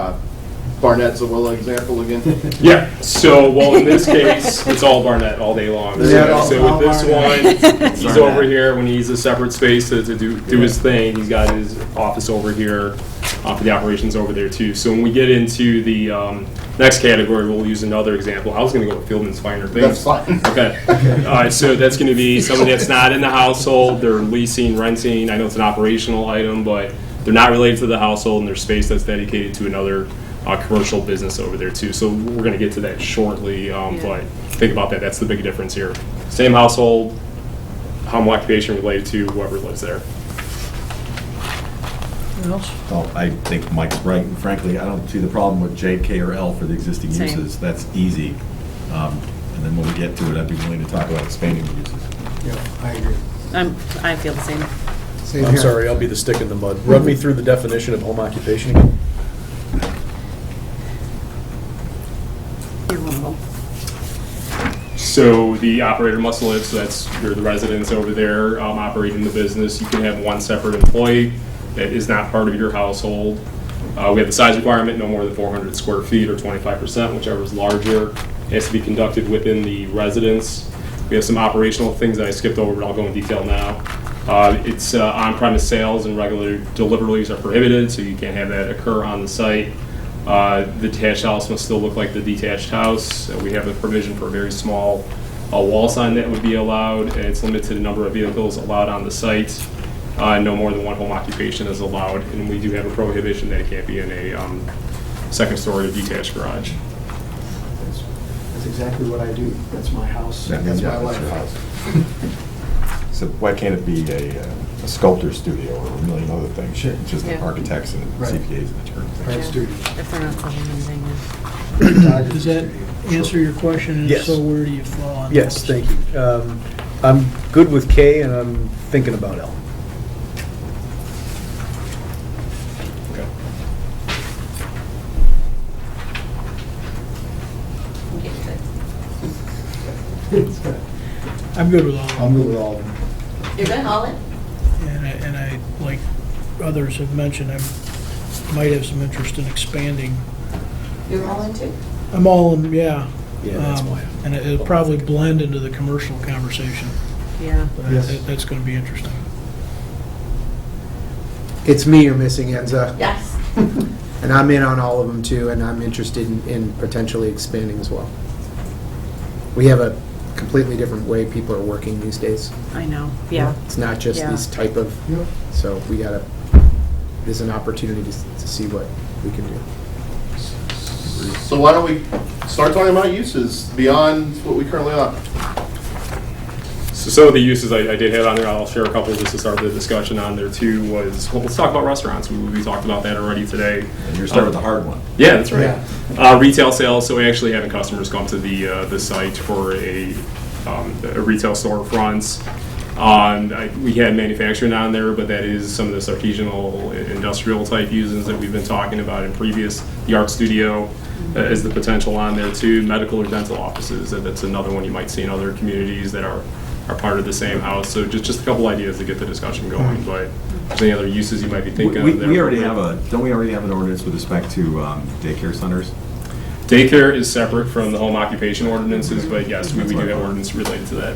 Barnett Zawilla example again? Yeah, so, well, in this case, it's all Barnett all day long. Yeah, So all with this Barnett. one, he's over here when he needs a separate space to do his thing. He's got his office over here. for the operations over there too. So when we get into the next category, we'll use another example. I was going to go with Fieldman's Finer Things. That's fine. Okay. All right, so that's going to be somebody that's not in the household, they're leasing, renting. I know it's an operational item, but they're not related to the household, and there's space that's dedicated to another commercial business over there too. So we're going to get to that shortly, but think about that. That's the big difference here. Same household, home occupation related to whoever lives there. Anything else? Well, I think Mike's right, and frankly, I don't see the problem with J, K, or L for the existing Same. uses. That's easy. And then when we get to it, I'd be willing to talk about expanding the uses. Yeah, I agree. I feel the same. Same I'm here. sorry, I'll be the stick in the mud. Run me through the definition of home occupation again. You're one of them. So the operator must live, so that's you're the residents over there operating the business. You can have one separate employee that is not part of your household. We have the size requirement, no more than 400 square feet or 25%, whichever is larger. It has to be conducted within the residence. We have some operational things that I skipped over, but I'll go in detail now. It's on-premise sales and regular deliveries are prohibited, so you can't have that occur on the site. The detached house must still look like the detached house. We have a provision for a very small wall sign that would be allowed, and it's limited to the number of vehicles allowed on the site. No more than one home occupation is allowed, and we do have a prohibition that it can't be in a second story or detached garage. That's exactly what I do. That's my house. Yeah, That's yeah, my that's your life. So why can't it be a sculptor studio or a million other things? Sure. It's just Yeah. architects and Right. CPAs and attorneys. Art Yeah. studio. If they're not selling anything. Yeah. Does that answer your question? And if Yes. so, where do you fall on Yes, those? thank you. I'm good with K, and I'm thinking about L. Okay. I'm good with all of them. I'm good with all of them. You're good, Holland? And I, like others have mentioned, I might have some interest in expanding. You're Holland too? I'm all in, yeah. Yeah, that's why. And it'll probably blend into the commercial conversation, Yeah. but Yes. that's going to be interesting. It's me you're missing, Enza. Yes. And I'm in on all of them too, and I'm interested in potentially expanding as well. We have a completely different way people are working these days. I know. Yeah. It's not just Yeah. these type of, Yep. so we gotta, there's an opportunity to see what we can do. So why don't we start talking about uses beyond what we currently are? So some of the uses I did have on there, I'll share a couple just to start the discussion on there too, was, well, let's talk about restaurants. We talked about that already today. And you're starting with the hard one. Yeah, that's right. Retail sales, so we actually having customers come to the site for a retail storefronts. We had manufacturing on there, but that is some of this artisanal industrial type uses that we've been talking about in previous. The art studio is the potential on there too. Medical or dental offices, that's another one you might see in other communities that are part of the same house. So just a couple ideas to get the discussion going, but if there's any other uses you might be thinking of there? We already have don't we already have an ordinance with respect to daycare centers? Daycare is separate from the home occupation ordinances, but yes, we do have ordinance related to that.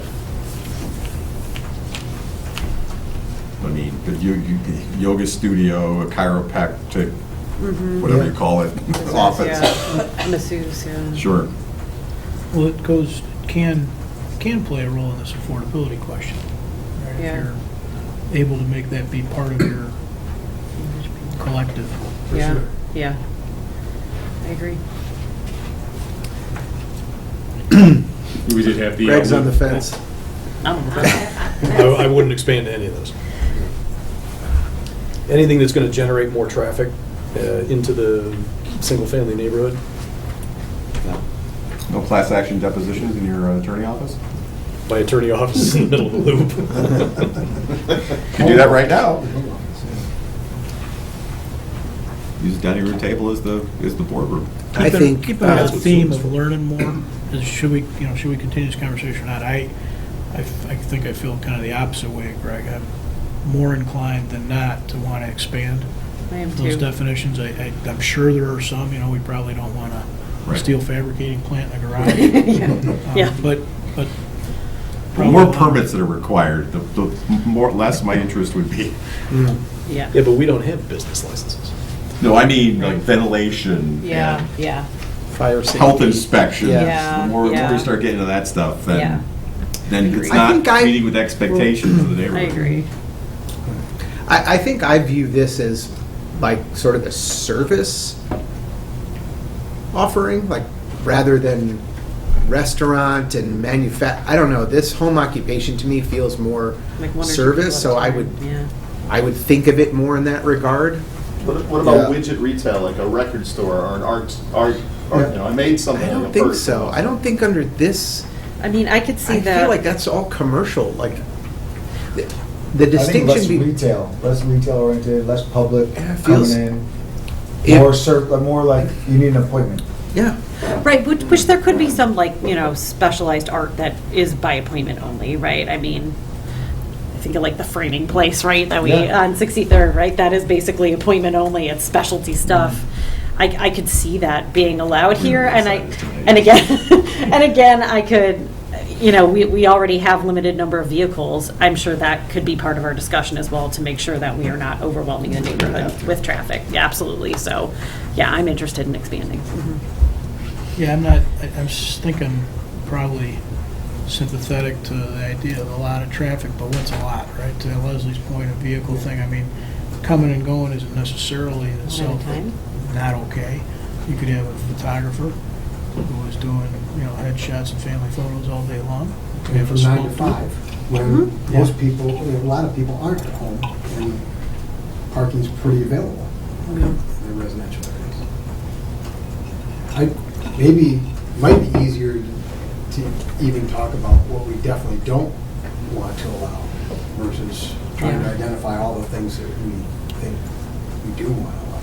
I mean, the yoga studio, a chiropractic, whatever you call it, office. Yeah. Masseuse, yeah. Sure. Well, it can play a role in this affordability question. Right? Yeah. If you're able to make that be part of your collective. for Yeah. sure. Yeah. I agree. We did have the. Greg's on the fence. I wouldn't expand to any of those. Anything that's going to generate more traffic into the single-family neighborhood? No. No class action depositions in your attorney office? My attorney office is in the middle of the loop. You can do that right now. Use the dining room table as the boardroom. I think, Keeping with that's the what theme Zoom's of for. learning more, should we continue this conversation or not? I think I feel kind of the opposite way, Greg. I'm more inclined than not to want to expand I am those too. definitions. I'm sure there are some, we probably don't want a Right. steel fabricating plant in a garage. Yeah. But The probably more not. permits that are required, the less my interest would be. Yeah. Yeah, but we don't have business licenses. No, I mean like ventilation. Yeah, and yeah, Fire safety. Health inspections. Yeah. The more Yeah. you start getting into that stuff, Yeah. then Agreed. it's I not think meeting with expectations of the I neighborhood. agree. I think I view this as like sort of a service offering, like rather than restaurant and I don't know, this home occupation to me feels more Like one or two service, so people at I a would, time, yeah. I would think of it more in that regard. What about Yeah. widget retail, like a record store or an art, you know, I made something. I like don't a think purse. so. I don't think under this, I mean, I could see I that. feel like that's all commercial, like, the I think distinction less be. less retail oriented, less public Yeah, it coming feels- in. Yeah. More like you need an appointment. Yeah. Right, which there could be some like, specialized art that is by appointment only, right? I mean, I think of like the framing place, right, that we, Yeah. on 63rd, right? That is basically appointment only, it's specialty stuff. I could see that being allowed here, and again, and again, I could, we already have limited number of vehicles. I'm sure that could be part of our discussion as well, to make sure that we are not overwhelming the neighborhood with traffic. Yeah, absolutely, so, yeah, I'm interested in expanding. Mhm. Yeah, I'm just thinking probably sympathetic to the idea of a lot of traffic, but what's a lot, right? To Leslie's point, a vehicle thing, I mean, coming and going isn't necessarily in itself time. not okay. You could have a photographer who is doing, headshots and family photos all day long. You could have a From 9 to smoke- 5, when most people, a lot of people aren't at home, and parking's pretty available in the residential areas. Might be easier to even talk about what we definitely don't want to allow versus trying to Yeah. identify all the things that we think we do want to allow.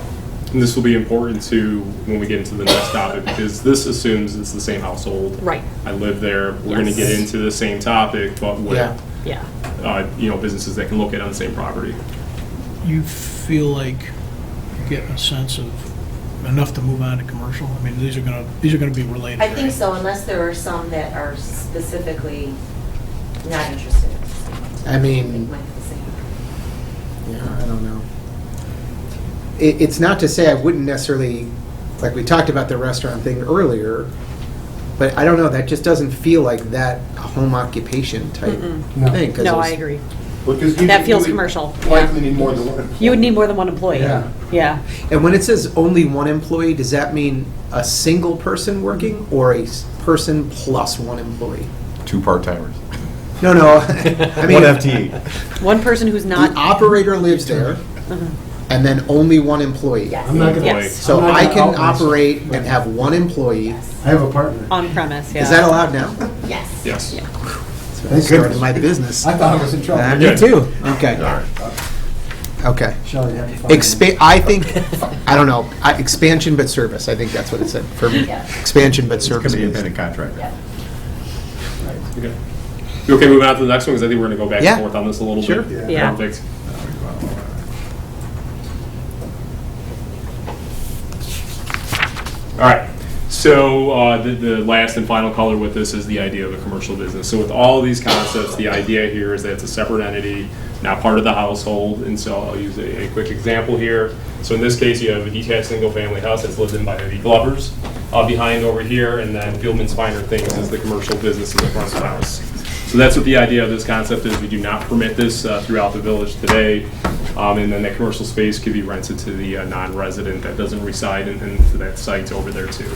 And this will be important too when we get into the next topic, because this assumes it's the same household. Right, I live there. We're going to get into the same topic, but with Yeah. yeah. businesses that can locate on the same property. You feel like you get a sense of enough to move on to commercial? I mean, these are gonna be related, I think right? so, unless there are some that are specifically not interested in the same. I It mean, might be the same. yeah, I don't know. It's not to say I wouldn't necessarily, like we talked about the restaurant thing earlier, but I don't know, that just doesn't feel like that home occupation type No. thing. 'cause No, it's- I agree. Because That feels you would commercial. Likely need more than one. You would need more than one employee. Yeah. Yeah. And when it says only one employee, does that mean a single person working or a person plus one employee? 2 part-timers. No, I One mean, FTE. One person who's the not. operator lives there and then only one employee. Yes. I'm not gonna, Yes. So I'm not I gonna can out myself, operate but and have one employee. Yes. I have a partner. On premise, yeah. Is that allowed now? Yes. Yes. Yeah. I started my business. I thought I was in trouble. Me too. Okay. Okay. Shelley, you have to find I think, I don't know, expansion but service, I think that's what it said for me. Yeah. Expansion but It's going to service. be independent contractor. Yeah. Okay. You okay moving on to the next one? Because I think we're going to go back Yeah. and forth on this a little Sure. bit. Yeah. Perfect. All right. So the last and final color with this is the idea of a commercial business. So with all of these concepts, the idea here is that it's a separate entity, not part of the household. And so I'll use a quick example here. So in this case, you have a detached single-family house that's lived in by the Glovers behind over here, and then Fieldman's Finer Things is the commercial business in the front of the house. So that's what the idea of this concept is. We do not permit this throughout the village today. And then that commercial space could be rented to the non-resident that doesn't reside in that site over there too.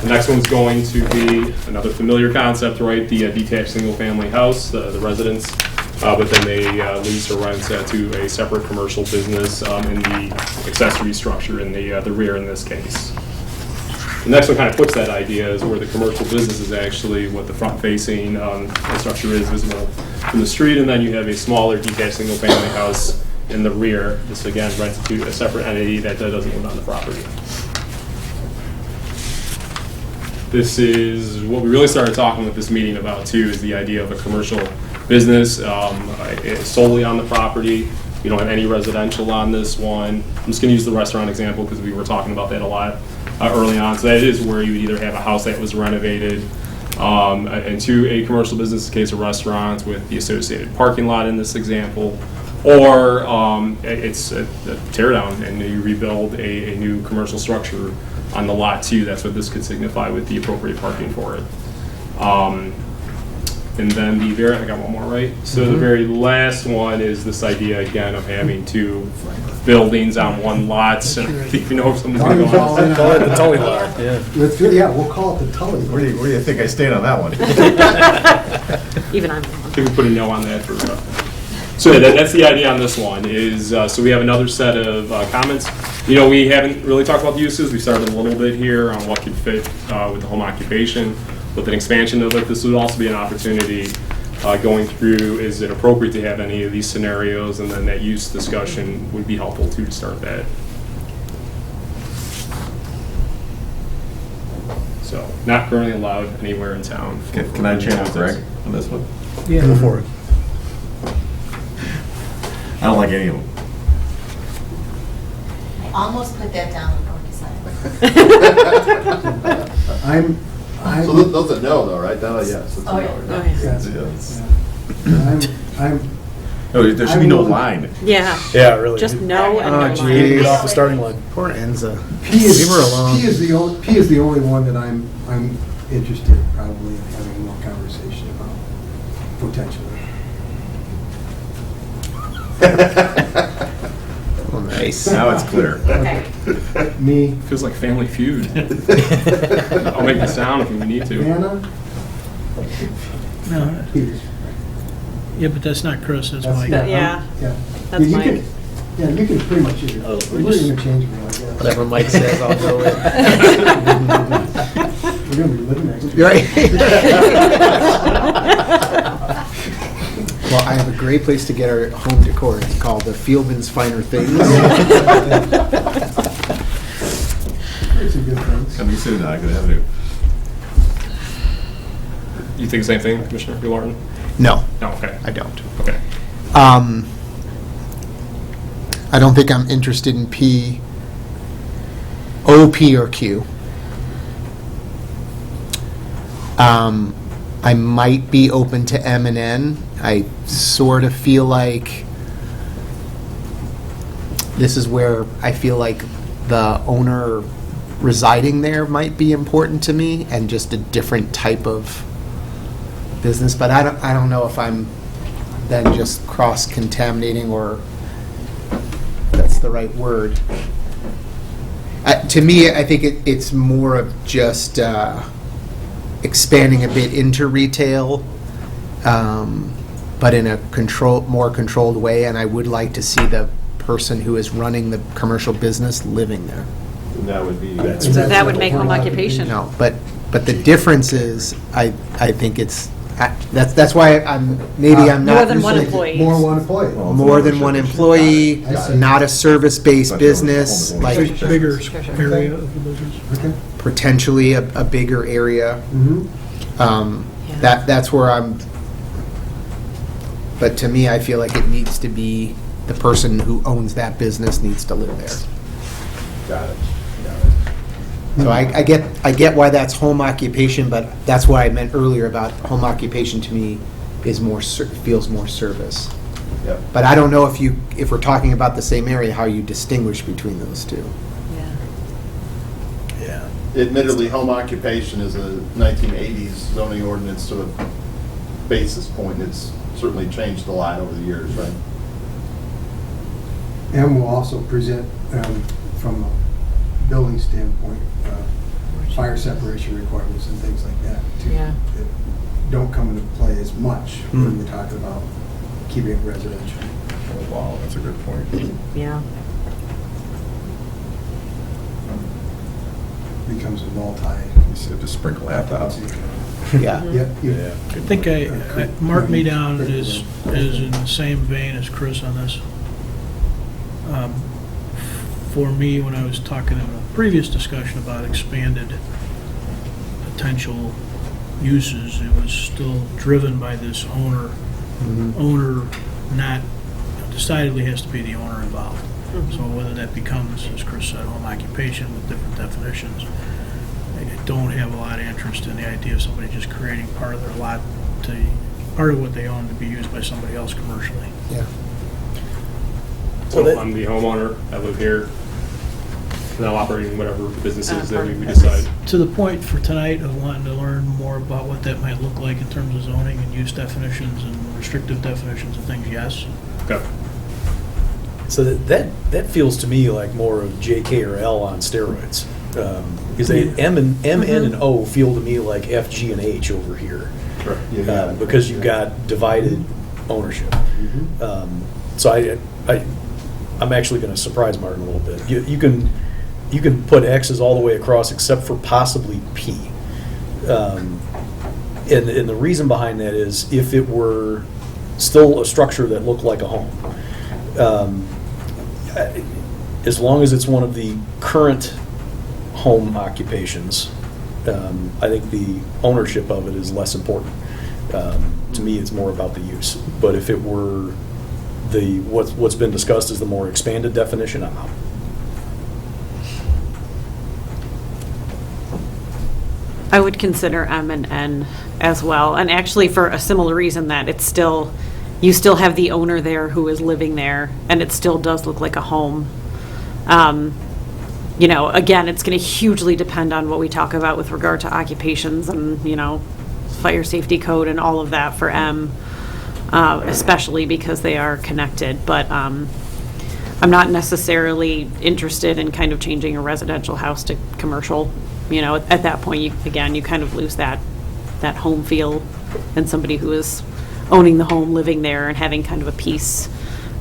The next one's going to be another familiar concept, right? The detached single-family house, the residence, but then they lease or rent to a separate commercial business in the accessory structure in the rear in this case. The next one kind of puts that idea is where the commercial business is actually what the front-facing structure is visible from the street, and then you have a smaller detached single-family house in the rear. This again rented to a separate entity that doesn't live on the property. This is what we really started talking with this meeting about too, is the idea of a commercial business solely on the property. We don't have any residential on this one. I'm just going to use the restaurant example because we were talking about that a lot early on. So that is where you would either have a house that was renovated into a commercial business, in case of restaurants, with the associated parking lot in this example, Or it's a tear down and you rebuild a new commercial structure on the lot too. That's what this could signify with the appropriate parking for it. And then I got one more, right? So the very last one is this idea again of having two buildings on one lot. So I think you know if someone's going to go on. Call it the Tully lot, yeah. Yeah, we'll call it the Tully. What do you think I stayed on that one? Even I'm. I think we put a no on that for. So that's the idea on this one is, so we have another set of comments. You know, we haven't really talked about the uses. We started a little bit here on what could fit with the home occupation. With an expansion of it, this would also be an opportunity going through, is it appropriate to have any of these scenarios? And then that use discussion would be helpful too to start that. So, not currently allowed anywhere in town. Can I channel Greg on this one? Yeah. Go for it. I don't like any of them. I almost put that down before we decided. So those are no though, right? Not a yes. It's a Oh, no, yeah. right? I'm, No, there should be no line. Yeah, Yeah, really. just no and Oh, no geez. Get line. off the starting line. Poor Enza. P is, Leave her alone. P is the only one that I'm interested probably in having more conversation about, potentially. Oh, nice. Now it's clear. Okay. Me, Feels like Family Feud. I'll make the sound if we need to. Anna, No, Peters. yeah, but that's not Chris, that's That's- Mike. Yeah. Yeah. That's You Mike. can- Yeah, you can pretty much, we're interchangeable, I guess. Whatever Mike says, I'll go with. We're gonna be living next to each You're other. right. Well, I have a great place to get our home decor. It's called the Fieldman's Finer Things. It's a good thing. Coming soon, I could have it. You think the same thing, Commissioner Gilmartin? No, No, okay. I don't. Okay. I don't think I'm interested in P, O, P, or Q. I might be open to M and N. I sort of feel like this is where I feel like the owner residing there might be important to me, and just a different type of business. But I don't know if I'm then just cross-contaminating, or that's the right word. To me, I think it's more of just expanding a bit into retail, but in a more controlled way, and I would like to see the person who is running the commercial business living there. And that would be. So that would make home occupation. No, but the difference is, I think it's, that's why I'm not. More than one employee. More one employee. Well, More than one employee, I see. not a service-based But business, home- like Bigger area of the business. Okay. potentially a bigger area. Mm-hmm. That's where I'm, but to me, I feel like it needs to be, the person who owns that business needs to live there. Got it. So I get why that's home occupation, but that's what I meant earlier about home occupation to me is feels more service. Yep. But I don't know if we're talking about the same area, how you distinguish between those two. Yeah. Yeah. Admittedly, home occupation is a 1980s zoning ordinance sort of basis point. It's certainly changed a lot over the years, right? And we'll also present, from a building standpoint, fire separation requirements and things like that, too. Yeah. That don't come into play as much when we're talking about keeping it residential. Oh, wow, that's a good point. Yeah. Becomes a multi. You should have to sprinkle that out. Yeah. Yep. Yeah. I think I marked me down as in the same vein as Chris on this. For me, when I was talking in a previous discussion about expanded potential uses, it was still driven by this owner not, decidedly has to be the owner involved. So whether that becomes, as Chris said, home occupation with different definitions, I don't have a lot of interest in the idea of somebody just creating part of their lot part of what they own to be used by somebody else commercially. Yeah. So Well, that- I'm the homeowner, I live here, and I'm operating whatever businesses that we Perfect. decide. To the point for tonight of wanting to learn more about what that might look like in terms of zoning and use definitions and restrictive definitions and things, yes. Okay. So that feels to me like more of JK or L on steroids. Because M, N, and O feel to me like F, G, and H over here. Sure. Because you've got divided ownership. So I'm actually going to surprise Martin a little bit. You can put X's all the way across except for possibly P. And the reason behind that is if it were still a structure that looked like a home, as long as it's one of the current home occupations, I think the ownership of it is less important. To me, it's more about the use. But if it were what's been discussed as the more expanded definition, I'm out. I would consider M and N as well, and actually for a similar reason that you still have the owner there who is living there, and it still does look like a home. Again, it's going to hugely depend on what we talk about with regard to occupations and, fire safety code and all of that for M, especially because they are connected. But I'm not necessarily interested in kind of changing a residential house to commercial. At that point, you kind of lose that home feel and somebody who is owning the home, living there, and having kind of a piece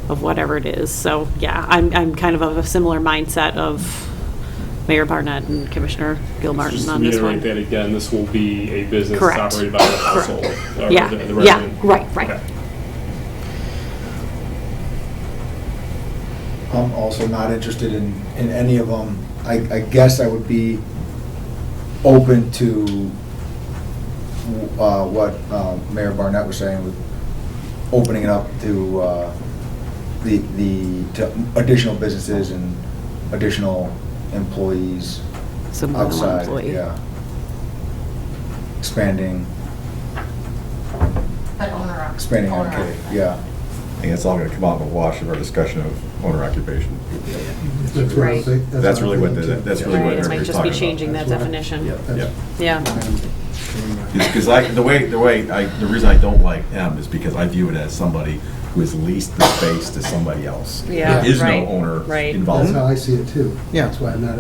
of whatever it is. So, yeah, I'm kind of a similar mindset of Mayor Barnett and Commissioner Gilmartin Just to on this reiterate one. that again, this will be a business Correct. operated by the household. or Yeah, the yeah, resident. right. Okay. I'm also not interested in any of them. I guess I would be open to what Mayor Barnett was saying with opening it up to to additional businesses and additional employees So more than one outside. employee. Yeah, expanding But owner. on K. occupied. Yeah. I think it's all going to come out in the wash of our discussion of owner occupation. That's what I Right. think- That's really what I'm that's thinking, really what Right, it might everybody's just be talking about. changing that That's what I- definition. too. Yeah. Yeah. Because the reason I don't like M is because I view it as somebody who has leased the space to somebody else. Yeah, There is no right, owner right. involved. That's how I see it too. Yeah. That's why I'm not,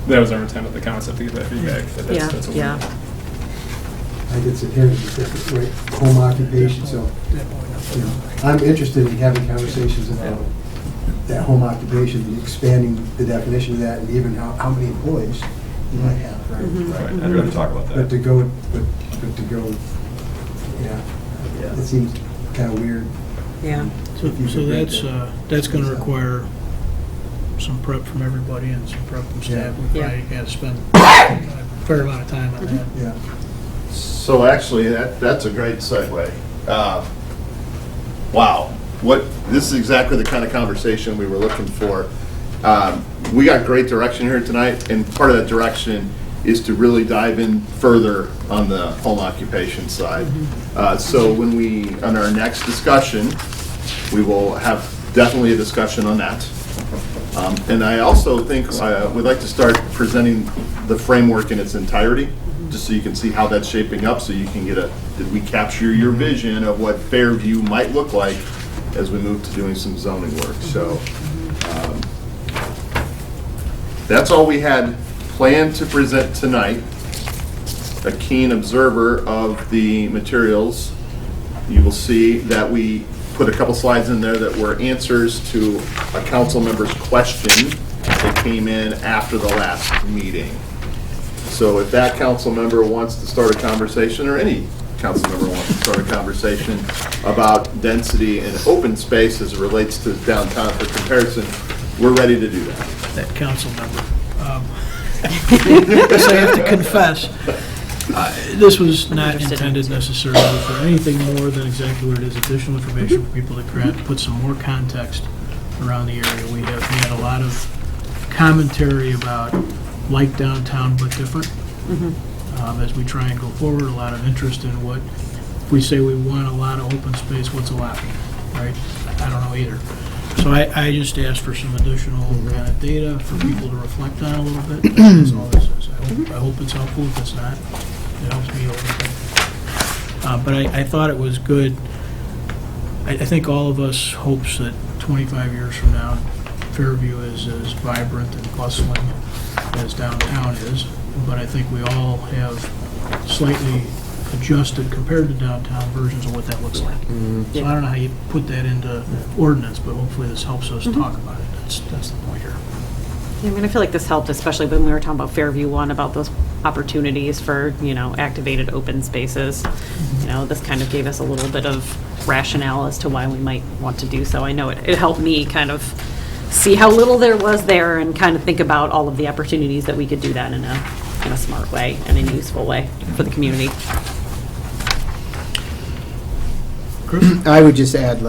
That was our intent of the concept, to get that feedback. Yeah, That's what yeah. I did sit here and just, right, home occupation, so, I'm interested in having conversations about that home occupation, and expanding the definition of that, and even how many employees you might have, right? Right, I'd rather talk about But that. to go, yeah, it seems kind of weird. Yeah. So that's going to require some prep from everybody and some prep from staff. We Yeah. probably got to spend a fair amount of time on that. Yeah. So actually, that's a great segue. Wow, this is exactly the kind of conversation we were looking for. We got great direction here tonight, and part of that direction is to really dive in further on the home occupation side. So on our next discussion, we will have definitely a discussion on that. And I also think I would like to start presenting the framework in its entirety, just so you can see how that's shaping up, so you can did we capture your vision of what Fairview might look like as we move to doing some zoning work. So that's all we had planned to present tonight. A keen observer of the materials, you will see that we put a couple slides in there that were answers to a council member's question that came in after the last meeting. So if that council member wants to start a conversation, or any council member wants to start a conversation about density and open space as it relates to downtown for comparison, we're ready to do that. That council member. Yes, I have to confess, this was not intended necessarily for anything more than exactly what it is, additional information for people to put some more context around the area. We have had a lot of commentary about like downtown but different. As we try and go forward, a lot of interest in what if we say we want a lot of open space, what's a lot, right? I don't know either. So I just asked for some additional kind of data for people to reflect on a little bit. That's all this is. I hope it's helpful. If it's not, it helps me a little bit. But I thought it was good. I think all of us hopes that 25 years from now, Fairview is as vibrant and bustling as downtown is. But I think we all have slightly adjusted compared to downtown versions of what that looks like. So I don't know how you put that into ordinance, but hopefully this helps us talk about it. That's the point here. Yeah, I mean, I feel like this helped, especially when we were talking about Fairview 1, about those opportunities for, activated open spaces. This kind of gave us a little bit of rationale as to why we might want to do so. I know it helped me kind of see how little there was there and kind of think about all of the opportunities that we could do that in a smart way and in a useful way for the community. Chris? I would just add,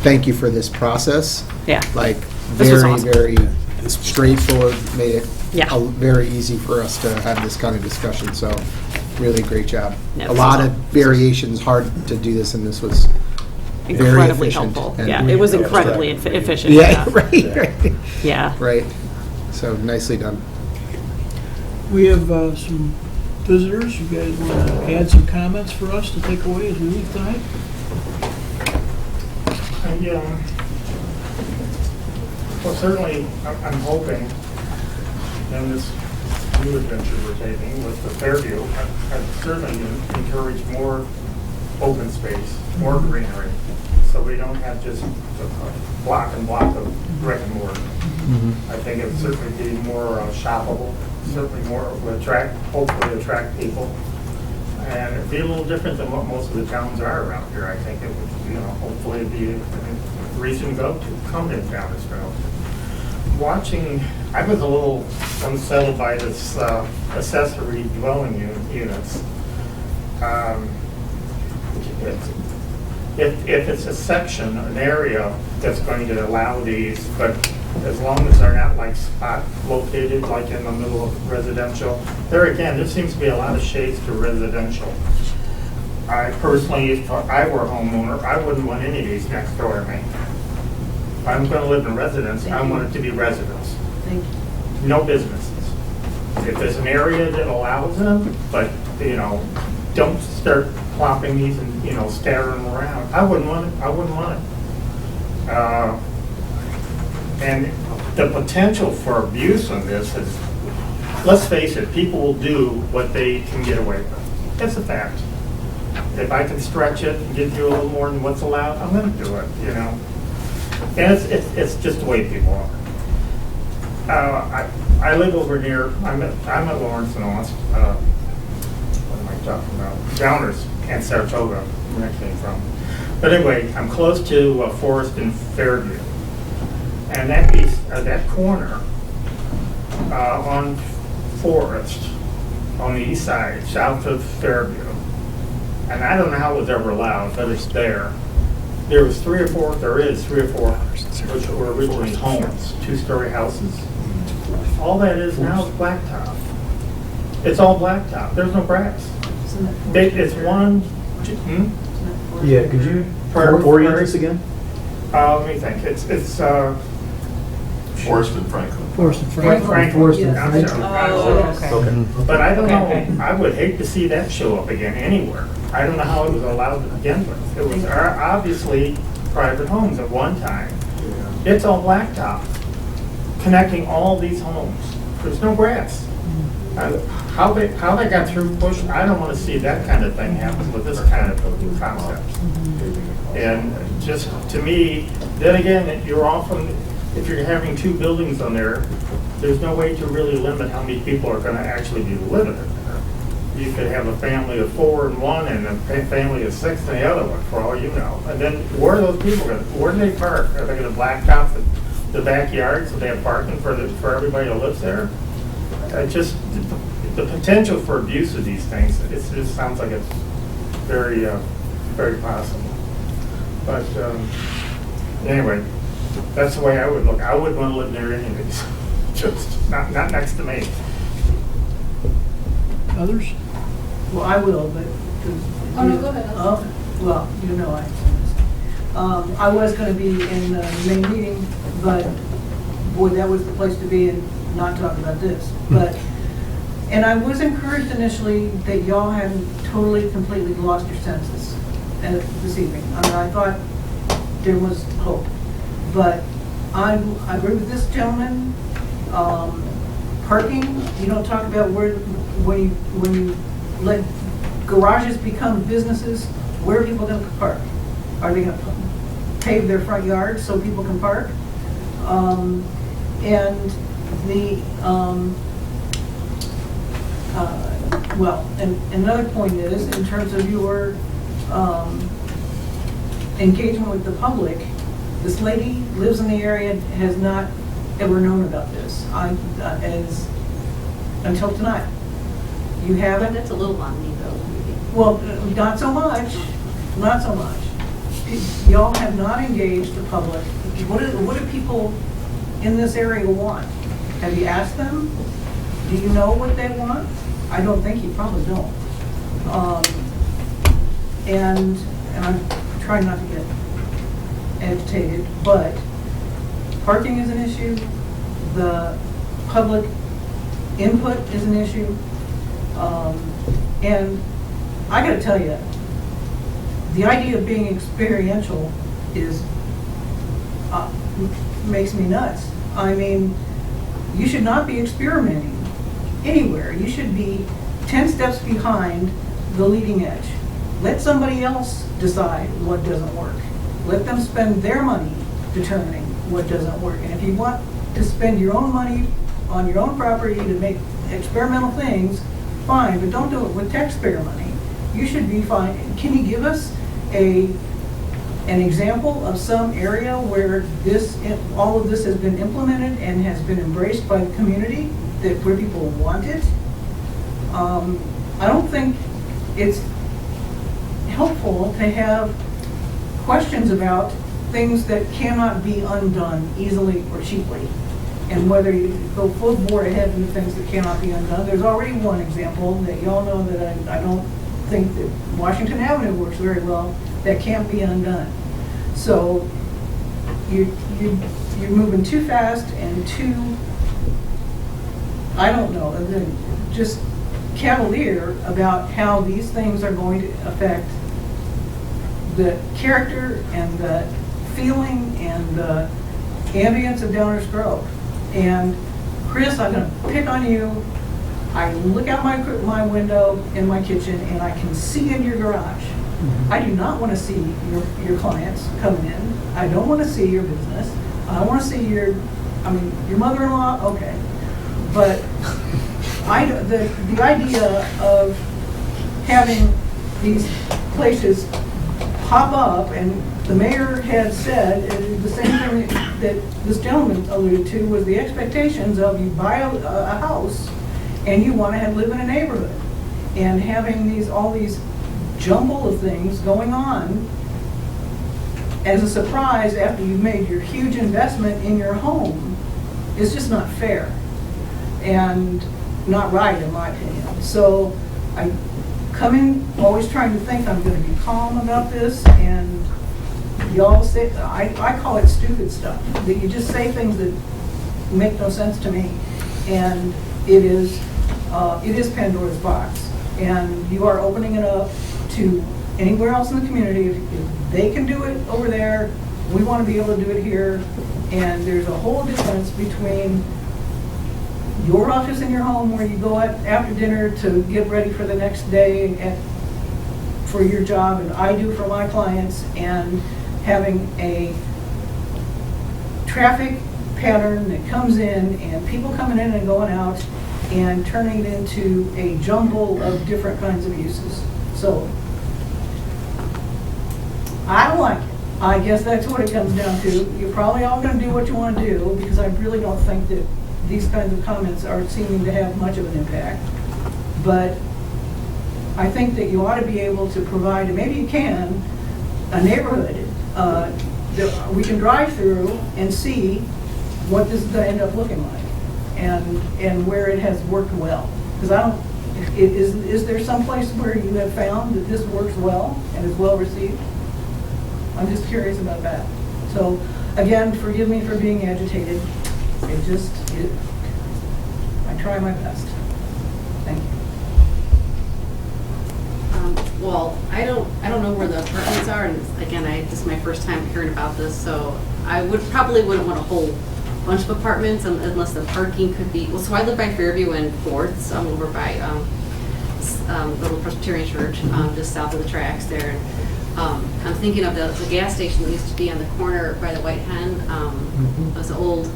thank you for this process. Yeah. Very, was awesome. very straightforward, made it Yeah. very easy for us to have this kind of discussion, so really great job. Yeah, A this lot was of variations, hard to do this, and this was very Incredibly efficient. helpful. and- Yeah, it was incredibly efficient. Yeah, right. Yeah. Right. So nicely done. We have some visitors. You guys want to add some comments for us to take away as we leave tonight? Well, certainly, I'm hoping, in this new adventure we're taking with the Fairview, I'd certainly encourage more open space, more greenery, so we don't have just a block and block of brick and mortar. I think it'd certainly be more shoppable, certainly more, would hopefully attract people. And it'd be a little different than what most of the towns are around here. I think it would, hopefully it'd be a reason to come to Downers. I was a little unsettled by this accessory dwelling units. If it's a section, an area that's going to allow these, but as long as they're not spot located, like in the middle of residential, there seems to be a lot of shades to residential. I personally, if I were a homeowner, I wouldn't want any of these next door to me. If I'm going to live in residence, I want it to be residence. No businesses. If there's an area that allows them, but, don't start plopping these and, scattering them around. I wouldn't want it. And the potential for abuse on this is, let's face it, people will do what they can get away with. That's a fact. If I can stretch it and give you a little more than what's allowed, I'm going to do it, And it's just the way people are. I live over near, I'm at Lawrence and Austin, what am I talking about? Downers and Saratoga, where I came from. But anyway, I'm close to Forest and Fairview. And that corner on Forest, on the east side, south of Fairview, and I don't know how it was ever allowed, but it's there. There is three or four, which were originally homes, two-story houses. All that is now is blacktop. It's all blacktop. There's no grass. It's one. Yeah, could you orient this again? Let me think. It's Forrest and Franklin. Forest and Franklin. Franklin. Forest and I'm Franklin. sorry. Okay. But I don't know, I would hate to see that show up again anywhere. I don't know how it was allowed to begin with. It was obviously private homes at one time. It's all blacktop, connecting all these homes. There's no grass. How they got through push, I don't want to see that kind of thing happen with this kind of concept. And just, to me, then again, if you're having two buildings on there, there's no way to really limit how many people are going to actually be living in there. You could have a family of 4 in one and a family of 6 in the other one, for all you know. And then where are those people going? Where do they park? Are they going to blacktop the backyard so they have parking for everybody that lives there? Just the potential for abuse of these things. It just sounds like it's very, very possible. But anyway, that's the way I would look. I wouldn't want to live near any of these. Just not next to me. Others? Well, I will, but Oh, no, go ahead. Oh, well, you know I was going to be in the main meeting, but boy, that was the place to be and not talk about this. But, and I was encouraged initially that y'all hadn't totally, completely lost your senses this evening. I mean, I thought there was hope. But I agree with this gentleman. Parking, you don't talk about when you let garages become businesses, where are people going to park? Are they going to pave their front yards so people can park? And the, well, and another point is, in terms of your engagement with the public, this lady lives in the area, has not ever known about this, until tonight. You haven't? That's a little on me, though. Well, not so much, not so much. Y'all have not engaged the public. What do people in this area want? Have you asked them? Do you know what they want? I don't think you probably don't. And I'm trying not to get agitated, but parking is an issue. The public input is an issue. And I gotta tell you, the idea of being experiential is, makes me nuts. I mean, you should not be experimenting anywhere. You should be 10 steps behind the leading edge. Let somebody else decide what doesn't work. Let them spend their money determining what doesn't work. And if you want to spend your own money on your own property to make experimental things, fine, but don't do it with taxpayer money. You should be fine. Can you give us an example of some area where all of this has been implemented and has been embraced by the community, where people want it? I don't think it's helpful to have questions about things that cannot be undone easily or cheaply. And whether you go full bore ahead into things that cannot be undone. There's already one example that y'all know that I don't think that Washington Avenue works very well, that can't be undone. So you're moving too fast and too, I don't know, just cavalier about how these things are going to affect the character and the feeling and the ambience of Downers Grove. And Chris, I'm going to pick on you. I look out my window in my kitchen and I can see in your garage. I do not want to see your clients coming in. I don't want to see your business. I want to see your mother-in-law, okay. But the idea of having these places pop up, and the mayor had said, the same thing that this gentleman alluded to, was the expectations of you buy a house and you want to live in a neighborhood. And having all these jumble of things going on as a surprise after you've made your huge investment in your home is just not fair and not right, in my opinion. So I come in always trying to think I'm going to be calm about this, and y'all say, I call it stupid stuff, that you just say things that make no sense to me. And it is Pandora's box, and you are opening it up to anywhere else in the community. If they can do it over there, we want to be able to do it here. And there's a whole difference between your office in your home, where you go out after dinner to get ready for the next day for your job, and I do for my clients, and having a traffic pattern that comes in and people coming in and going out and turning it into a jumble of different kinds of uses. So I don't like it. I guess that's what it comes down to. You're probably all going to do what you want to do, because I really don't think that these kinds of comments are seeming to have much of an impact. But I think that you ought to be able to provide, and maybe you can, a neighborhood that we can drive through and see what this is going to end up looking like, and where it has worked well. Because Is there some place where you have found that this works well and is well received? I'm just curious about that. So, again, forgive me for being agitated. I try my best. Thank you. Well, I don't know where the apartments are, and again, this is my first time hearing about this, so I probably wouldn't want a whole bunch of apartments unless the parking could be, well, so I live by Fairview and Fourth, so I'm over by Little Presbyterian Church, just south of the tracks there. And, I'm thinking of the gas station that used to be on the corner by the White Hen. It was old.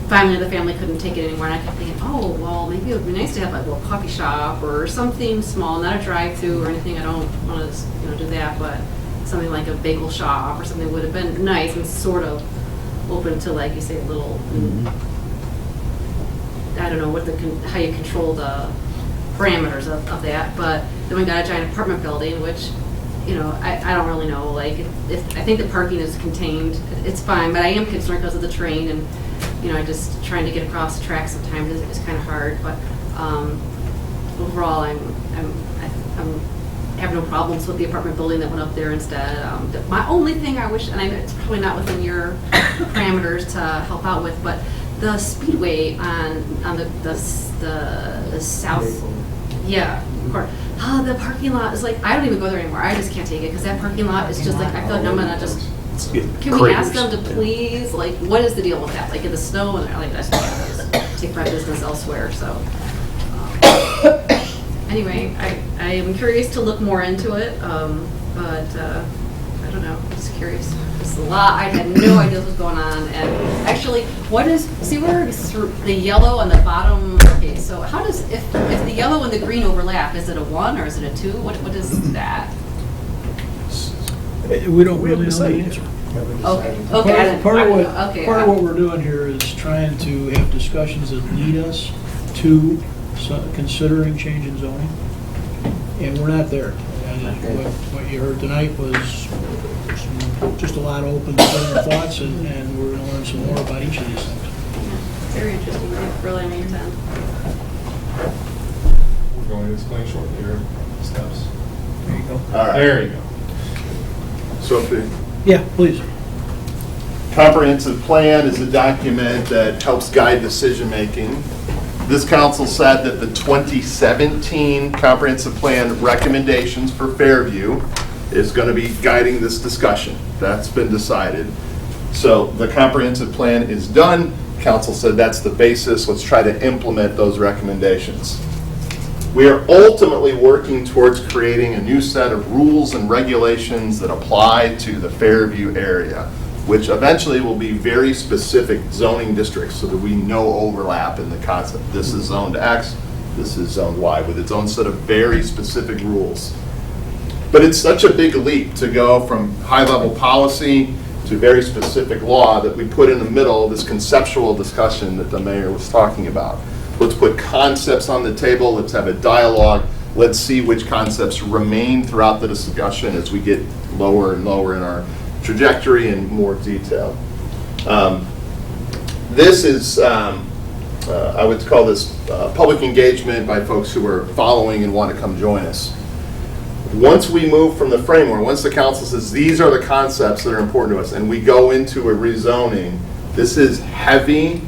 Finally, the family couldn't take it anymore, and I kept thinking, oh, well, maybe it would be nice to have like a little coffee shop or something small, not a drive-through or anything. I don't want to, do that, but something like a bagel shop or something would have been nice and sort of open to, like you say, a little. I don't know how you control the parameters of that, but then we got a giant apartment building, which, I don't really know. Like, I think the parking is contained. It's fine, but I am concerned because of the train and. Just trying to get across the track sometimes is kind of hard, but overall, I have no problems with the apartment building that went up there instead. My only thing I wish, and it's probably not within your parameters to help out with, but the speedway on the south, the parking lot is like, I don't even go there anymore. I just can't take it because that parking lot is just like, I feel like I'm gonna just. Can we ask them to please, what is the deal with that? Like in the snow, and they're like, I just take my business elsewhere. So anyway, I am curious to look more into it, but I don't know. I'm just curious. It's a lot. I had no idea what was going on. And actually, see where the yellow on the bottom? Okay, so how does if the yellow and the green overlap? Is it a 1 or is it a 2? What is that? We don't really know the answer. Okay. Part of what we're doing here is trying to have discussions that lead us to considering change in zoning, and we're not there. And what you heard tonight was just a lot of open thoughts, and we're going to learn some more about each of these things. Very interesting. Really made sense. We're going to explain shortly here steps. There you go. All right. There you go. Sophie? Yeah, please. Comprehensive plan is a document that helps guide decision-making. This council said that the 2017 comprehensive plan recommendations for Fairview is going to be guiding this discussion. That's been decided. So the comprehensive plan is done. Council said that's the basis. Let's try to implement those recommendations. We are ultimately working towards creating a new set of rules and regulations that apply to the Fairview area, which eventually will be very specific zoning districts so that we know overlap in the concept. This is zoned X, this is zoned Y, with its own set of very specific rules. But it's such a big leap to go from high-level policy to very specific law that we put in the middle this conceptual discussion that the mayor was talking about. Let's put concepts on the table, let's have a dialogue, let's see which concepts remain throughout the discussion as we get lower and lower in our trajectory and more detail. This is, I would call this public engagement by folks who are following and want to come join us. Once we move from the framework, once the council says these are the concepts that are important to us, and we go into a rezoning, this is heavy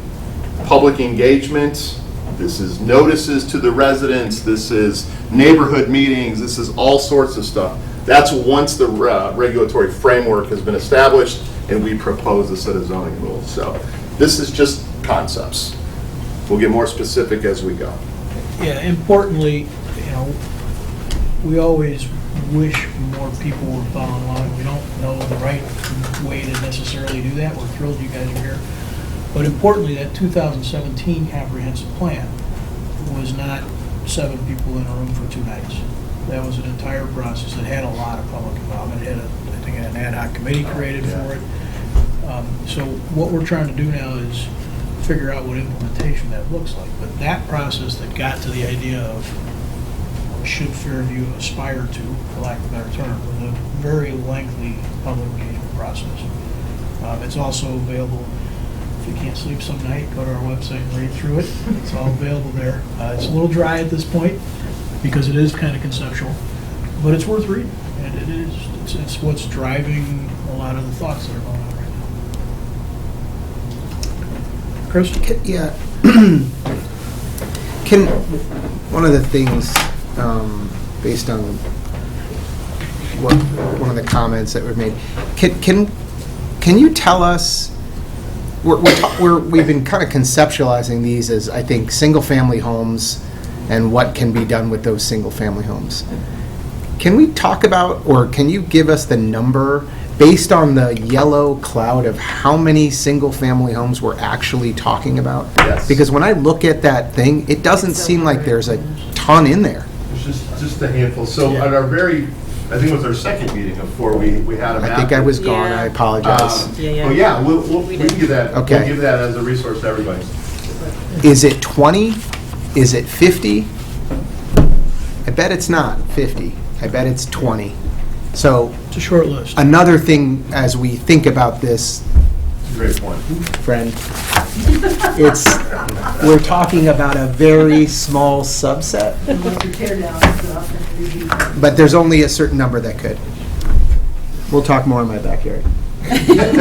public engagement. This is notices to the residents. This is neighborhood meetings. This is all sorts of stuff. That's once the regulatory framework has been established and we propose a set of zoning rules. So this is just concepts. We'll get more specific as we go. Yeah, importantly, we always wish more people were following along. We don't know the right way to necessarily do that. We're thrilled you guys are here. But importantly, that 2017 comprehensive plan was not 7 people in a room for 2 nights. That was an entire process that had a lot of public involvement. It had I think it had an ad hoc committee created for it. So what we're trying to do now is figure out what implementation that looks like. But that process that got to the idea of should Fairview aspire to, for lack of a better term, was a very lengthy public engagement process. It's also available. If you can't sleep some night, go to our website and read through it. It's all available there. It's a little dry at this point, because it is kind of conceptual, but it's worth reading. And it is, it's what's driving a lot of the thoughts that are going on right now. Chris? Yeah. One of the things, based on one of the comments that were made, can you tell us, we've been kind of conceptualizing these as, I think, single-family homes and what can be done with those single-family homes. Can we talk about, or can you give us the number based on the yellow cloud of how many single-family homes we're actually talking about? Yes. Because when I look at that thing, it doesn't seem like there's a ton in there. It's just a handful. So at our I think it was our second meeting before we had a map. I think I was gone, I Yeah. apologize. But yeah, we can give that, Okay. we'll give that as a resource to everybody. Is it 20? Is it 50? I bet it's not 50. I bet it's 20. So It's a short list. another thing as we think about this, Great point. friend, we're talking about a very small subset, Unless you tear down stuff and redo. but there's only a certain number that could. We'll talk more in my backyard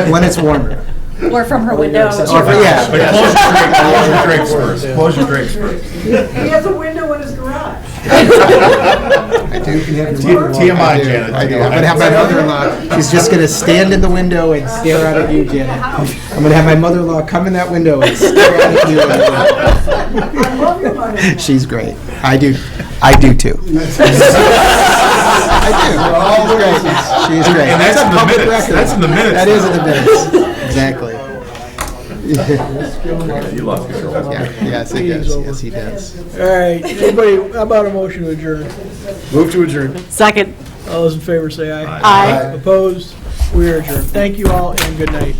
when it's warmer. Or from her window. Or, yeah. But close your drinks first. Close your drinks first. He has a window in his garage. I do. TMI, I do. Janet. I do. I'm gonna have my mother-in-law, she's just gonna stand in the window and stare out at you, Janet. I'm gonna have my mother-in-law come in that window and stare out at you. I love your mother. She's great. I do too. I do. She's great. And that's in the public minutes. record. That's in the minutes That is now. in the minutes. Exactly. You lost control. Yeah, yes, he does. Yes, he does. All right, anybody, how about a motion to adjourn? Move to adjourn. Second. All those in favor say aye. Aye. Opposed? We are adjourned. Thank you all and good night.